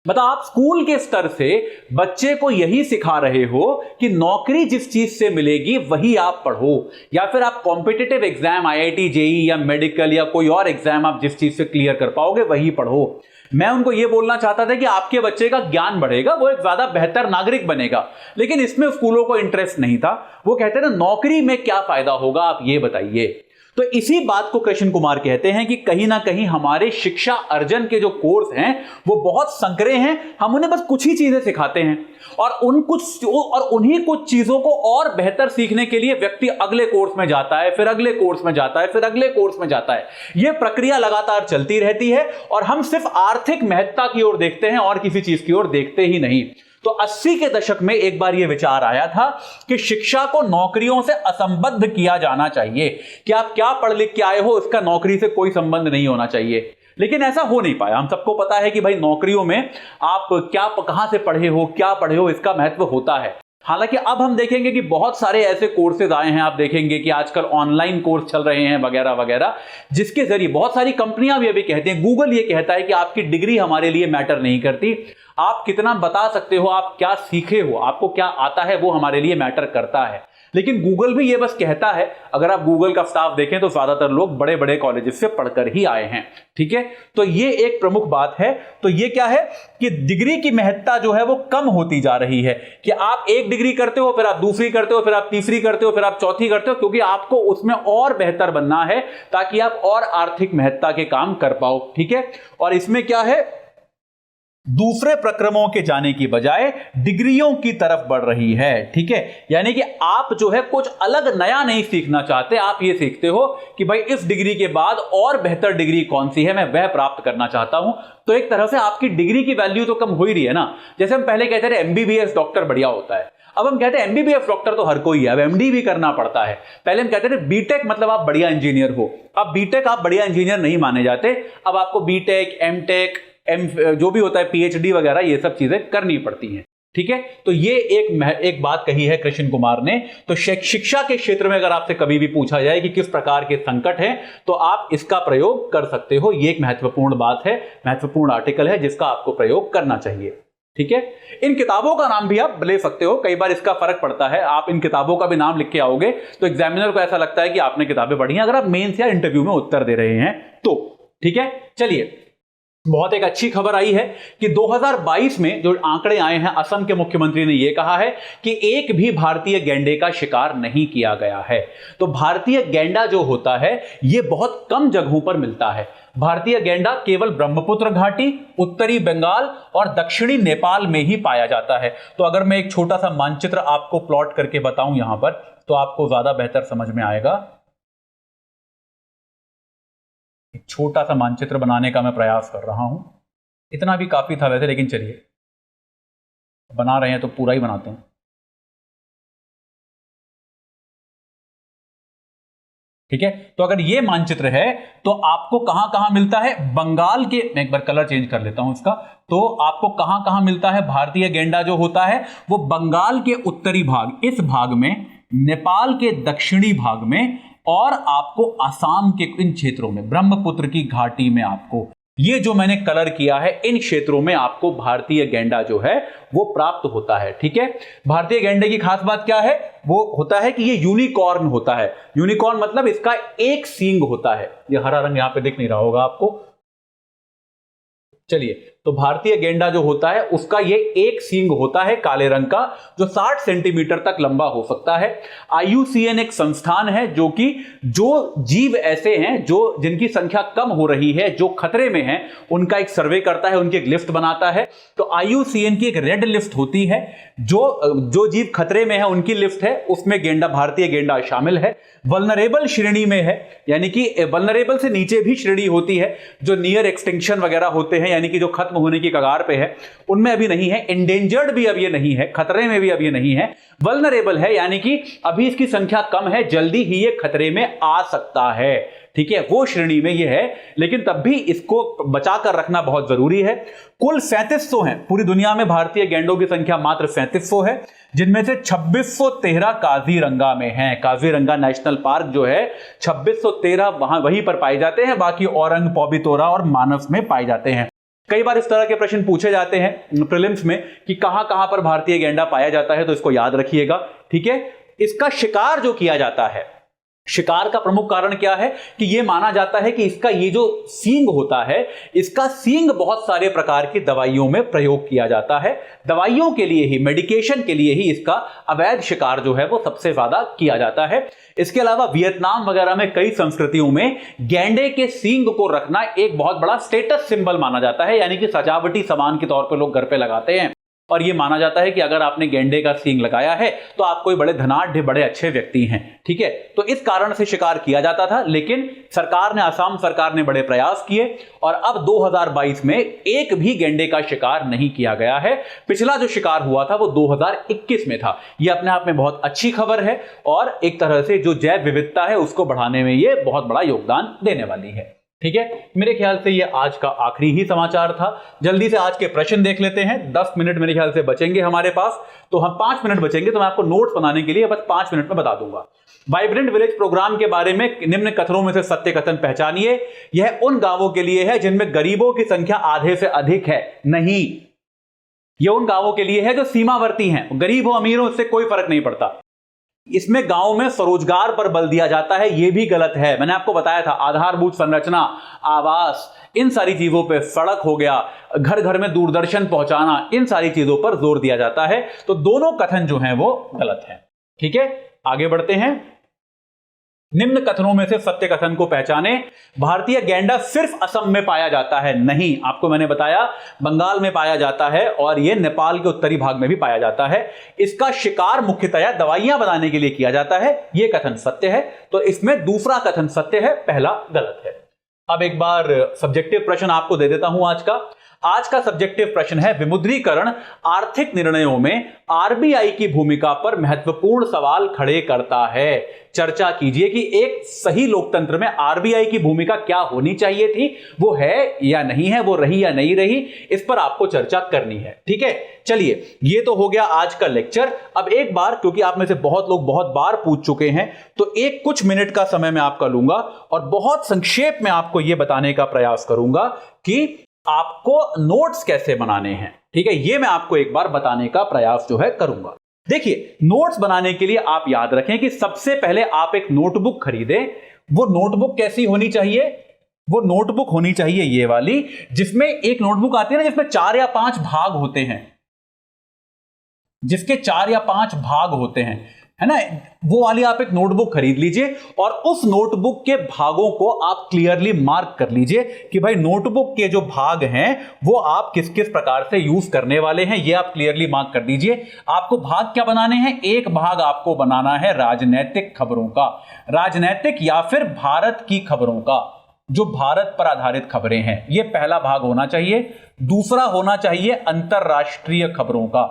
मतलब आप स्कूल के स्तर से बच्चे को यही सिखा रहे हो कि नौकरी जिस चीज से मिलेगी वही आप पढ़ो, या फिर आप कॉम्पिटिटिव एग्जाम IIT JEE या मेडिकल या कोई और एग्जाम आप जिस चीज से क्लियर कर पाओगे वही पढ़ो। मैं उनको यह बोलना चाहता था कि आपके बच्चे का ज्ञान बढ़ेगा, वो एक ज्यादा बेहतर नागरिक बनेगा, लेकिन इसमें स्कूलों को इंटरेस्ट नहीं था। वो कहते थे नौकरी में क्या फायदा होगा, आप ये बताइए। तो इसी बात को कृष्ण कुमार कहते हैं कि कहीं ना कहीं हमारे शिक्षा अर्जन के जो कोर्स हैं वो बहुत संकरे हैं। हम उन्हें बस कुछ ही चीजें सिखाते हैं और उन्हीं कुछ चीजों को और बेहतर सीखने के लिए व्यक्ति अगले कोर्स में जाता है, फिर अगले कोर्स में जाता है, फिर अगले कोर्स में जाता है। यह प्रक्रिया लगातार चलती रहती है और हम सिर्फ आर्थिक महत्ता की ओर देखते हैं और किसी चीज की ओर देखते ही नहीं। तो 80 के दशक में एक बार यह विचार आया था कि शिक्षा को नौकरियों से असंबद्ध किया जाना चाहिए, कि आप क्या पढ़ लिख के आए हो इसका नौकरी से कोई संबंध नहीं होना चाहिए। लेकिन ऐसा हो नहीं पाया। हम सबको पता है कि भाई नौकरियों में आप कहां से पढ़े हो, क्या पढ़े हो, इसका महत्व होता है। हालांकि अब हम देखेंगे कि बहुत सारे ऐसे कोर्सेज आए हैं, आप देखेंगे कि आजकल ऑनलाइन कोर्स चल रहे हैं वगैरह वगैरह, जिसके जरिए बहुत सारी कंपनियां भी अभी कहती हैं, गूगल ये कहता है कि आपकी डिग्री हमारे लिए मैटर नहीं करती, आप कितना बता सकते हो, आप क्या सीखे हो, आपको क्या आता है, वो हमारे लिए मैटर करता है। लेकिन गूगल भी ये बस कहता है, अगर आप गूगल का स्टाफ देखें तो ज्यादातर लोग बड़े बड़े कॉलेजेस से पढ़कर ही आए हैं। ठीक है, तो ये एक प्रमुख बात है। तो ये क्या है कि डिग्री की महत्ता जो है वो कम होती जा रही है, कि आप एक डिग्री करते हो, फिर आप दूसरी करते हो, फिर आप तीसरी करते हो, फिर आप चौथी करते हो, क्योंकि आपको उसमें और बेहतर बनना है ताकि आप और आर्थिक महत्ता के काम कर पाओ। ठीक है, और इसमें क्या है, दूसरे प्रक्रमों के जाने की बजाय डिग्रियों की तरफ बढ़ रही है। ठीक है, यानी कि आप जो है कुछ अलग नया नहीं सीखना चाहते, आप ये सीखते हो कि भाई इस डिग्री के बाद और बेहतर डिग्री कौन सी है, मैं वह प्राप्त करना चाहता हूं। तो एक तरह से आपकी डिग्री की वैल्यू तो कम हो ही रही है ना। जैसे हम पहले कहते थे MBBS डॉक्टर बढ़िया होता है, अब हम कहते हैं MBBS डॉक्टर तो हर कोई है, अब MD भी करना पड़ता है। पहले हम कहते थे बीटेक मतलब आप बढ़िया इंजीनियर हो, अब बीटेक आप बढ़िया इंजीनियर नहीं माने जाते, अब आपको बीटेक, एमटेक, जो भी होता है PhD वगैरह, ये सब चीजें करनी पड़ती हैं। ठीक है, तो ये एक बात कही है कृष्ण कुमार ने। तो शिक्षा के क्षेत्र में अगर आपसे कभी भी पूछा जाए कि किस प्रकार के संकट हैं, तो आप इसका प्रयोग कर सकते हो। ये एक महत्वपूर्ण बात है, महत्वपूर्ण आर्टिकल है जिसका आपको प्रयोग करना चाहिए। ठीक है, इन किताबों का नाम भी आप ले सकते हो, कई बार इसका फर्क पड़ता है, आप इन किताबों का भी नाम लिख के आओगे तो एग्जामिनर को ऐसा लगता है कि आपने किताबें पढ़ी हैं, अगर आप मेंस या इंटरव्यू में उत्तर दे रहे हैं तो। ठीक है, चलिए बहुत एक अच्छी खबर आई है कि 2022 में जो आंकड़े आए हैं, असम के मुख्यमंत्री ने यह कहा है कि एक भी भारतीय गैंडे का शिकार नहीं किया गया है। तो भारतीय गैंडा जो होता है यह बहुत कम जगहों पर मिलता है। भारतीय गैंडा केवल ब्रह्मपुत्र घाटी, उत्तरी बंगाल और दक्षिणी नेपाल में ही पाया जाता है। तो अगर मैं एक छोटा सा मानचित्र आपको प्लॉट करके बताऊं यहां पर, तो आपको ज्यादा बेहतर समझ में आएगा। एक छोटा सा मानचित्र बनाने का मैं प्रयास कर रहा हूं, इतना भी काफी था वैसे, लेकिन चलिए बना रहे हैं तो पूरा ही बनाते हैं। ठीक है, तो अगर ये मानचित्र है तो आपको कहां कहां मिलता है, बंगाल के, मैं एक बार कलर चेंज कर लेता हूं इसका, तो आपको कहां कहां मिलता है भारतीय गैंडा जो होता है, वो बंगाल के उत्तरी भाग, इस भाग में, नेपाल के दक्षिणी भाग में, और आपको आसाम के इन क्षेत्रों में, ब्रह्मपुत्र की घाटी में, आपको ये जो मैंने कलर किया है इन क्षेत्रों में आपको भारतीय गैंडा जो है वो प्राप्त होता है। ठीक है, भारतीय गैंडे की खास बात क्या है, वो होता है कि ये यूनिकॉर्न होता है। यूनिकॉर्न मतलब इसका एक सींग होता है। ये हरा रंग यहां पे दिख नहीं रहा होगा आपको, चलिए, तो भारतीय गैंडा जो होता है उसका ये एक सींग होता है काले रंग का, जो 60 सेंटीमीटर तक लंबा हो सकता है। IUCN एक संस्थान है जो कि जो जीव ऐसे हैं जो जिनकी संख्या कम हो रही है, जो खतरे में हैं, उनका एक सर्वे करता है, उनकी एक लिस्ट बनाता है। तो IUCN की एक रेड लिस्ट होती है, जो जीव खतरे में है उनकी लिस्ट है, उसमें गैंडा, भारतीय गैंडा शामिल है। वल्नरेबल श्रेणी में है, यानी कि वल्नरेबल से नीचे भी श्रेणी होती है, जो नियर एक्सटिंक्शन वगैरह होते हैं, यानी कि जो खत्म होने की कगार पे है, उनमें अभी नहीं है। इंडेंजर्ड भी अब ये नहीं है, खतरे में भी अब ये नहीं है। वल्नरेबल है, यानी कि अभी इसकी संख्या कम है, जल्दी ही ये खतरे में आ सकता है। ठीक है, वो श्रेणी में ये है, लेकिन तब भी इसको बचाकर रखना बहुत जरूरी है। कुल 3700 हैं पूरी दुनिया में, भारतीय गैंडों की संख्या मात्र 3700 है, जिनमें से 2613 काजीरंगा में है। काजीरंगा नेशनल पार्क जो है 2613 वहीं पर पाए जाते हैं, बाकी औरंग, पौबितोरा और मानस में पाए जाते हैं। कई बार इस तरह के प्रश्न पूछे जाते हैं प्रीलिम्स में कि कहां कहां पर भारतीय गैंडा पाया जाता है, तो इसको याद रखिएगा। ठीक है, इसका शिकार जो किया जाता है, शिकार का प्रमुख कारण क्या है कि यह माना जाता है कि इसका ये जो सींग होता है, इसका सींग बहुत सारे प्रकार की दवाइयों में प्रयोग किया जाता है। दवाइयों के लिए ही, मेडिकेशन के लिए ही इसका अवैध शिकार जो है वो सबसे ज्यादा किया जाता है। इसके अलावा वियतनाम वगैरह में कई संस्कृतियों में गैंडे के सींग को रखना एक बहुत बड़ा स्टेटस सिंबल माना जाता है, यानी कि सजावटी सामान के तौर पर लोग घर पे लगाते हैं। और यह माना जाता है कि अगर आपने गैंडे का सींग लगाया है तो आप कोई बड़े धनाढ़, बड़े अच्छे व्यक्ति हैं। ठीक है, तो इस कारण से शिकार किया जाता था, लेकिन सरकार ने, असम सरकार ने बड़े प्रयास किए और अब 2022 में एक भी गैंडे का शिकार नहीं किया गया है। पिछला जो शिकार हुआ था वो 2021 में था। यह अपने आप में बहुत अच्छी खबर है और एक तरह से जो जैव विविधता है उसको बढ़ाने में यह बहुत बड़ा योगदान देने वाली है। ठीक है, मेरे ख्याल से ये आज का आखिरी ही समाचार था। जल्दी से आज के प्रश्न देख लेते हैं। 10 मिनट मेरे ख्याल से बचेंगे हमारे पास, तो हम 5 मिनट बचेंगे, तो मैं आपको नोट्स बनाने के लिए बस 5 मिनट में बता दूंगा। वाइब्रेंट विलेज प्रोग्राम के बारे में निम्न कथनों में से सत्य कथन पहचानिए। यह उन गांवों के लिए है जिनमें गरीबों की संख्या आधे से अधिक है। नहीं, यह उन गांवों के लिए है जो सीमावर्ती हैं। गरीब हो अमीर हो, इससे कोई फर्क नहीं पड़ता। इसमें गांव में स्वरोजगार पर बल दिया जाता है, यह भी गलत है। मैंने आपको बताया था, आधारभूत संरचना, आवास, इन सारी चीजों पे, सड़क हो गया, घर घर में दूरदर्शन पहुंचाना, इन सारी चीजों पर जोर दिया जाता है। तो दोनों कथन जो हैं वो गलत हैं। ठीक है, आगे बढ़ते हैं। निम्न कथनों में से सत्य कथन को पहचाने। भारतीय गैंडा सिर्फ असम में पाया जाता है। नहीं, आपको मैंने बताया बंगाल में पाया जाता है और यह नेपाल के उत्तरी भाग में भी पाया जाता है। इसका शिकार मुख्यतया दवाइयां बनाने के लिए किया जाता है, यह कथन सत्य है। तो इसमें दूसरा कथन सत्य है, पहला गलत है। अब एक बार सब्जेक्टिव प्रश्न आपको दे देता हूं। आज का सब्जेक्टिव प्रश्न है, विमुद्रीकरण आर्थिक निर्णयों में आरबीआई की भूमिका पर महत्वपूर्ण सवाल खड़े करता है। चर्चा कीजिए कि एक सही लोकतंत्र में आरबीआई की भूमिका क्या होनी चाहिए थी, वो है या नहीं है, वो रही या नहीं रही, इस पर आपको चर्चा करनी है। ठीक है, चलिए, ये तो हो गया आज का लेक्चर। अब एक बार, क्योंकि आप में से बहुत लोग बहुत बार पूछ चुके हैं, तो एक कुछ मिनट का समय मैं आपका लूंगा और बहुत संक्षेप में आपको यह बताने का प्रयास करूंगा कि आपको नोट्स कैसे बनाने हैं। ठीक है, यह मैं आपको एक बार बताने का प्रयास जो है करूंगा। देखिए, नोट्स बनाने के लिए आप याद रखें कि सबसे पहले आप एक नोटबुक खरीदें। वो नोटबुक कैसी होनी चाहिए? वो नोटबुक होनी चाहिए ये वाली, जिसमें एक नोटबुक आती है ना जिसमें 4 या 5 भाग होते हैं, जिसके 4 या 5 भाग होते हैं, है ना, वो वाली आप एक नोटबुक खरीद लीजिए और उस नोटबुक के भागों को आप क्लियरली मार्क कर लीजिए कि भाई नोटबुक के जो भाग हैं वो आप किस किस प्रकार से यूज करने वाले हैं, ये आप क्लियरली मार्क कर दीजिए। आपको भाग क्या बनाने हैं? एक भाग आपको बनाना है राजनैतिक खबरों का, राजनैतिक या फिर भारत की खबरों का, जो भारत पर आधारित खबरें हैं, ये पहला भाग होना चाहिए। दूसरा होना चाहिए अंतरराष्ट्रीय खबरों का,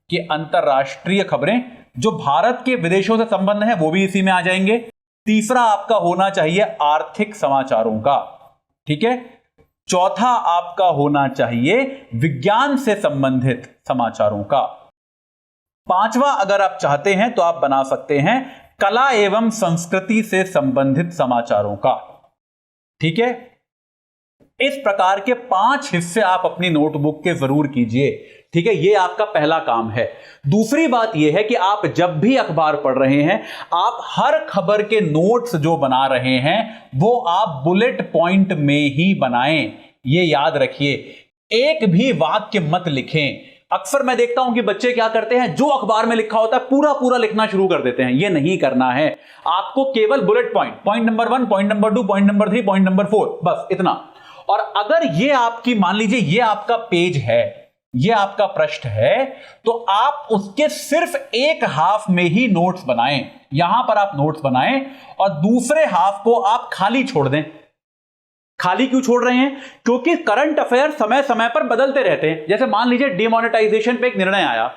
कि अंतरराष्ट्रीय खबरें जो भारत के विदेशों से संबंध है वो भी इसी में आ जाएंगे। तीसरा आपका होना चाहिए आर्थिक समाचारों का, ठीक है। चौथा आपका होना चाहिए विज्ञान से संबंधित समाचारों का। पांचवा अगर आप चाहते हैं तो आप बना सकते हैं कला एवं संस्कृति से संबंधित समाचारों का, ठीक है। इस प्रकार के 5 हिस्से आप अपनी नोटबुक के जरूर कीजिए, ठीक है। ये आपका पहला काम है। दूसरी बात यह है कि आप जब भी अखबार पढ़ रहे हैं, आप हर खबर के नोट्स जो बना रहे हैं वो आप बुलेट पॉइंट में ही बनाएं, ये याद रखिए। एक भी वाक्य मत लिखें। अक्सर मैं देखता हूं कि बच्चे क्या करते हैं, जो अखबार में लिखा होता है पूरा पूरा लिखना शुरू कर देते हैं। ये नहीं करना है, आपको केवल bullet point number 1, point number 2, point number 3, point number 4, बस इतना। और अगर ये आपकी, मान लीजिए ये आपका पेज है, ये आपका पृष्ठ है, तो आप उसके सिर्फ एक हाफ में ही नोट्स बनाएं। यहां पर आप नोट्स बनाएं और दूसरे हाफ को आप खाली छोड़ दें। खाली क्यों छोड़ रहे हैं? क्योंकि करंट अफेयर समय समय पर बदलते रहते हैं। जैसे मान लीजिए डिमोनेटाइजेशन पे एक निर्णय आया,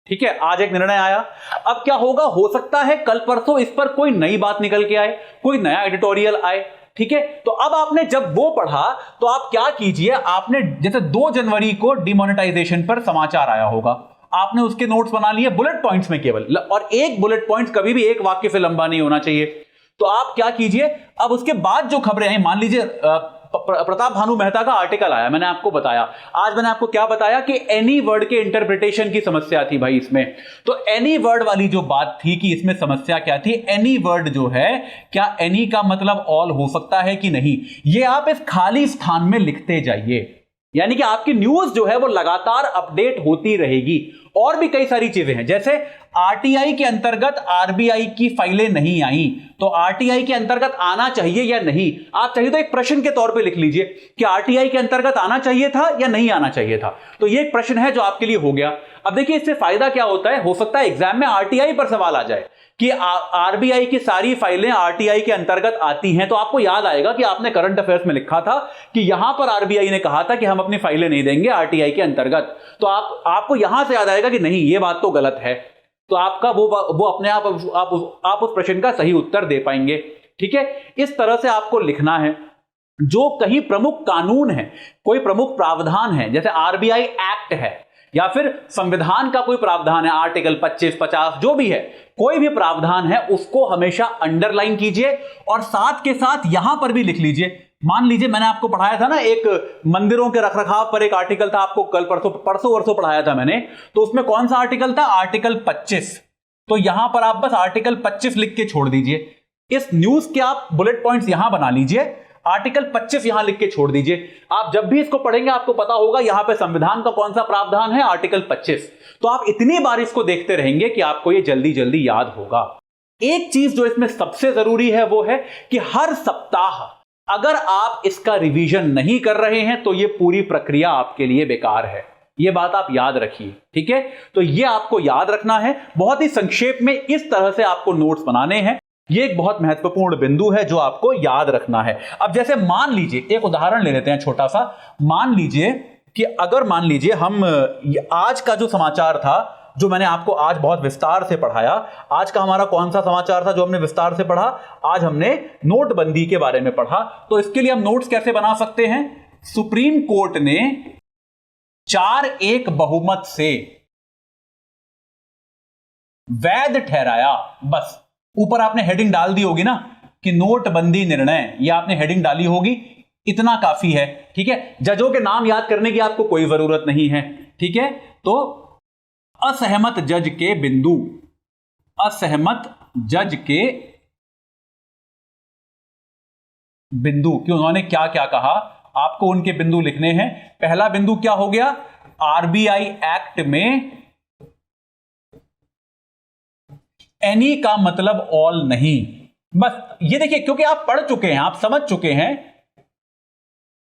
ठीक है, आज एक निर्णय आया। अब क्या होगा, हो सकता है कल परसों इस पर कोई नई बात निकल के आए, कोई नया एडिटोरियल आए, ठीक है। तो अब आपने जब वो पढ़ा तो आप क्या कीजिए, आपने जैसे 2 जनवरी को डिमोनेटाइजेशन पर समाचार आया होगा, आपने उसके नोट्स बना लिए बुलेट पॉइंट्स में केवल, और एक बुलेट पॉइंट्स कभी भी एक वाक्य से लंबा नहीं होना चाहिए। तो आप क्या कीजिए, अब उसके बाद जो खबरें आई, मान लीजिए प्रताप भानु मेहता का आर्टिकल आया, मैंने आपको बताया, आज मैंने आपको क्या बताया कि एनी वर्ड के इंटरप्रिटेशन की समस्या थी भाई इसमें। तो एनी वर्ड वाली जो बात थी कि इसमें समस्या क्या थी, एनी वर्ड जो है, क्या एनी का मतलब ऑल हो सकता है कि नहीं, ये आप इस खाली स्थान में लिखते जाइए। यानी कि आपकी न्यूज जो है वो लगातार अपडेट होती रहेगी। और भी कई सारी चीजें हैं, जैसे आरटीआई के अंतर्गत आरबीआई की फाइलें नहीं आई, तो आरटीआई के अंतर्गत आना चाहिए या नहीं, आप चाहिए तो एक प्रश्न के तौर पे लिख लीजिए कि आरटीआई के अंतर्गत आना चाहिए था या नहीं आना चाहिए था। तो ये एक प्रश्न है जो आपके लिए हो गया। अब देखिए इससे फायदा क्या होता है, हो सकता है एग्जाम में आरटीआई पर सवाल आ जाए कि आरबीआई की सारी फाइलें आरटीआई के अंतर्गत आती हैं, तो आपको याद आएगा कि आपने करंट अफेयर्स में लिखा था कि यहां पर आरबीआई ने कहा था कि हम अपनी फाइलें नहीं देंगे आरटीआई के अंतर्गत। तो आपको यहां से याद आएगा कि नहीं, ये बात तो गलत है, तो आपका वो अपने आप उस प्रश्न का सही उत्तर दे पाएंगे, ठीक है। इस तरह से आपको लिखना है। जो कहीं प्रमुख कानून है, कोई प्रमुख प्रावधान है, जैसे आरबीआई एक्ट है या फिर संविधान का कोई प्रावधान है, आर्टिकल 25, 50 जो भी है, कोई भी प्रावधान है उसको हमेशा अंडरलाइन कीजिए और साथ के साथ यहां पर भी लिख लीजिए। मान लीजिए मैंने आपको पढ़ाया था ना, एक मंदिरों के रखरखाव पर एक आर्टिकल था, आपको कल परसों पढ़ाया था मैंने, तो उसमें कौन सा आर्टिकल था, आर्टिकल 25। तो यहां पर आप बस आर्टिकल 25 लिख के छोड़ दीजिए। इस न्यूज के आप बुलेट पॉइंट्स यहां बना लीजिए, आर्टिकल 25 यहां लिख के छोड़ दीजिए। आप जब भी इसको पढ़ेंगे आपको पता होगा यहां पे संविधान का कौन सा प्रावधान है, आर्टिकल 25। तो आप इतनी बार इसको देखते रहेंगे कि आपको ये जल्दी जल्दी याद होगा। एक चीज जो इसमें सबसे जरूरी है वो है कि हर सप्ताह अगर आप इसका रिवीजन नहीं कर रहे हैं तो ये पूरी प्रक्रिया आपके लिए बेकार है। ये बात आप याद रखिए, ठीक है। तो ये आपको याद रखना है। बहुत ही संक्षेप में इस तरह से आपको नोट्स बनाने हैं। ये एक बहुत महत्वपूर्ण बिंदु है जो आपको याद रखना है। अब जैसे मान लीजिए, एक उदाहरण ले लेते हैं छोटा सा। मान लीजिए कि अगर मान लीजिए हम आज का जो समाचार था, जो मैंने आपको आज बहुत विस्तार से पढ़ाया, आज का हमारा कौन सा समाचार था जो हमने विस्तार से पढ़ा, आज हमने नोटबंदी के बारे में पढ़ा। तो इसके लिए हम नोट्स कैसे बना सकते हैं, सुप्रीम कोर्ट ने 4-1 बहुमत से वैध ठहराया। बस ऊपर आपने हेडिंग डाल दी होगी ना कि नोटबंदी निर्णय, ये आपने हेडिंग डाली होगी, इतना काफी है, ठीक है। जजों के नाम याद करने की आपको कोई जरूरत नहीं है, ठीक है। तो असहमत जज के बिंदु, असहमत जज के बिंदु कि उन्होंने क्या क्या कहा, आपको उनके बिंदु लिखने हैं। पहला बिंदु क्या हो गया, आरबीआई एक्ट में एनी का मतलब ऑल नहीं। बस ये देखिए, क्योंकि आप पढ़ चुके हैं, आप समझ चुके हैं,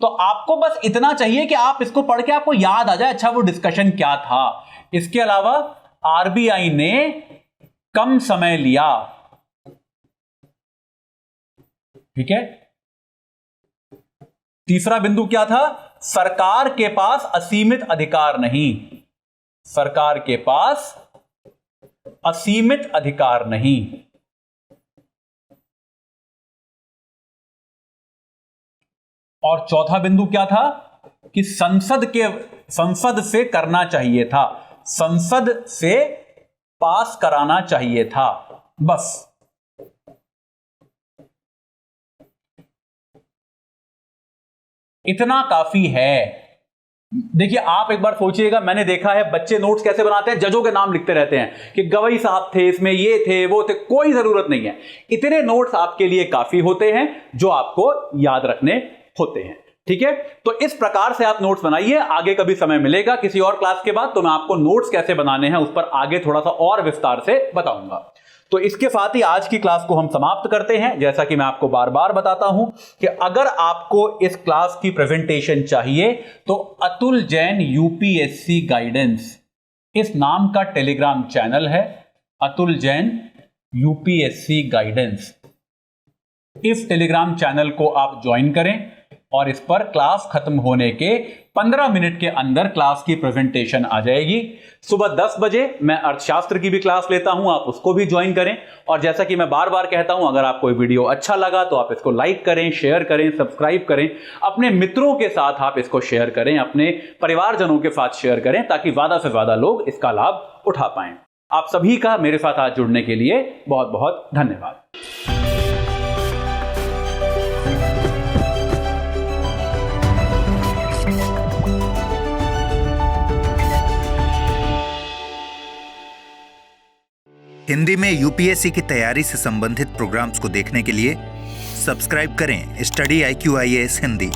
तो आपको बस इतना चाहिए कि आप इसको पढ़ के आपको याद आ जाए अच्छा वो डिस्कशन क्या था। इसके अलावा आरबीआई ने कम समय लिया, ठीक है। तीसरा बिंदु क्या था, सरकार के पास असीमित अधिकार नहीं, सरकार के पास असीमित अधिकार नहीं। और चौथा बिंदु क्या था कि संसद से करना चाहिए था, संसद से पास कराना चाहिए था। बस इतना काफी है। देखिए आप एक बार सोचिएगा, मैंने देखा है बच्चे नोट्स कैसे बनाते हैं, जजों के नाम लिखते रहते हैं कि गवई साहब थे इसमें, ये थे वो थे। कोई जरूरत नहीं है, इतने नोट्स आपके लिए काफी होते हैं जो आपको याद रखने होते हैं, ठीक है। तो इस प्रकार से आप नोट्स बनाइए। आगे कभी समय मिलेगा किसी और क्लास के बाद तो मैं आपको नोट्स कैसे बनाने हैं उस पर आगे थोड़ा सा और विस्तार से बताऊंगा। तो इसके साथ ही आज की क्लास को हम समाप्त करते हैं। जैसा कि मैं आपको बार बार बताता हूं कि अगर आपको इस क्लास की प्रेजेंटेशन चाहिए तो अतुल जैन यूपीएससी गाइडेंस इस नाम का टेलीग्राम चैनल है, अतुल जैन यूपीएससी गाइडेंस। इस टेलीग्राम चैनल को आप ज्वाइन करें और इस पर क्लास खत्म होने के 15 मिनट के अंदर क्लास की प्रेजेंटेशन आ जाएगी। सुबह 10 बजे मैं अर्थशास्त्र की भी क्लास लेता हूं, आप उसको भी ज्वाइन करें। और जैसा कि मैं बार बार कहता हूं, अगर आपको वीडियो अच्छा लगा तो आप इसको लाइक करें, शेयर करें, सब्सक्राइब करें, अपने मित्रों के साथ आप इसको शेयर करें, अपने परिवारजनों के साथ शेयर करें ताकि ज्यादा से ज्यादा लोग इसका लाभ उठा पाएं। आप सभी का मेरे साथ आज जुड़ने के लिए बहुत बहुत धन्यवाद। हिंदी में यूपीएससी की तैयारी से संबंधित प्रोग्राम्स को देखने के लिए सब्सक्राइब करें स्टडी IQ IAS हिंदी।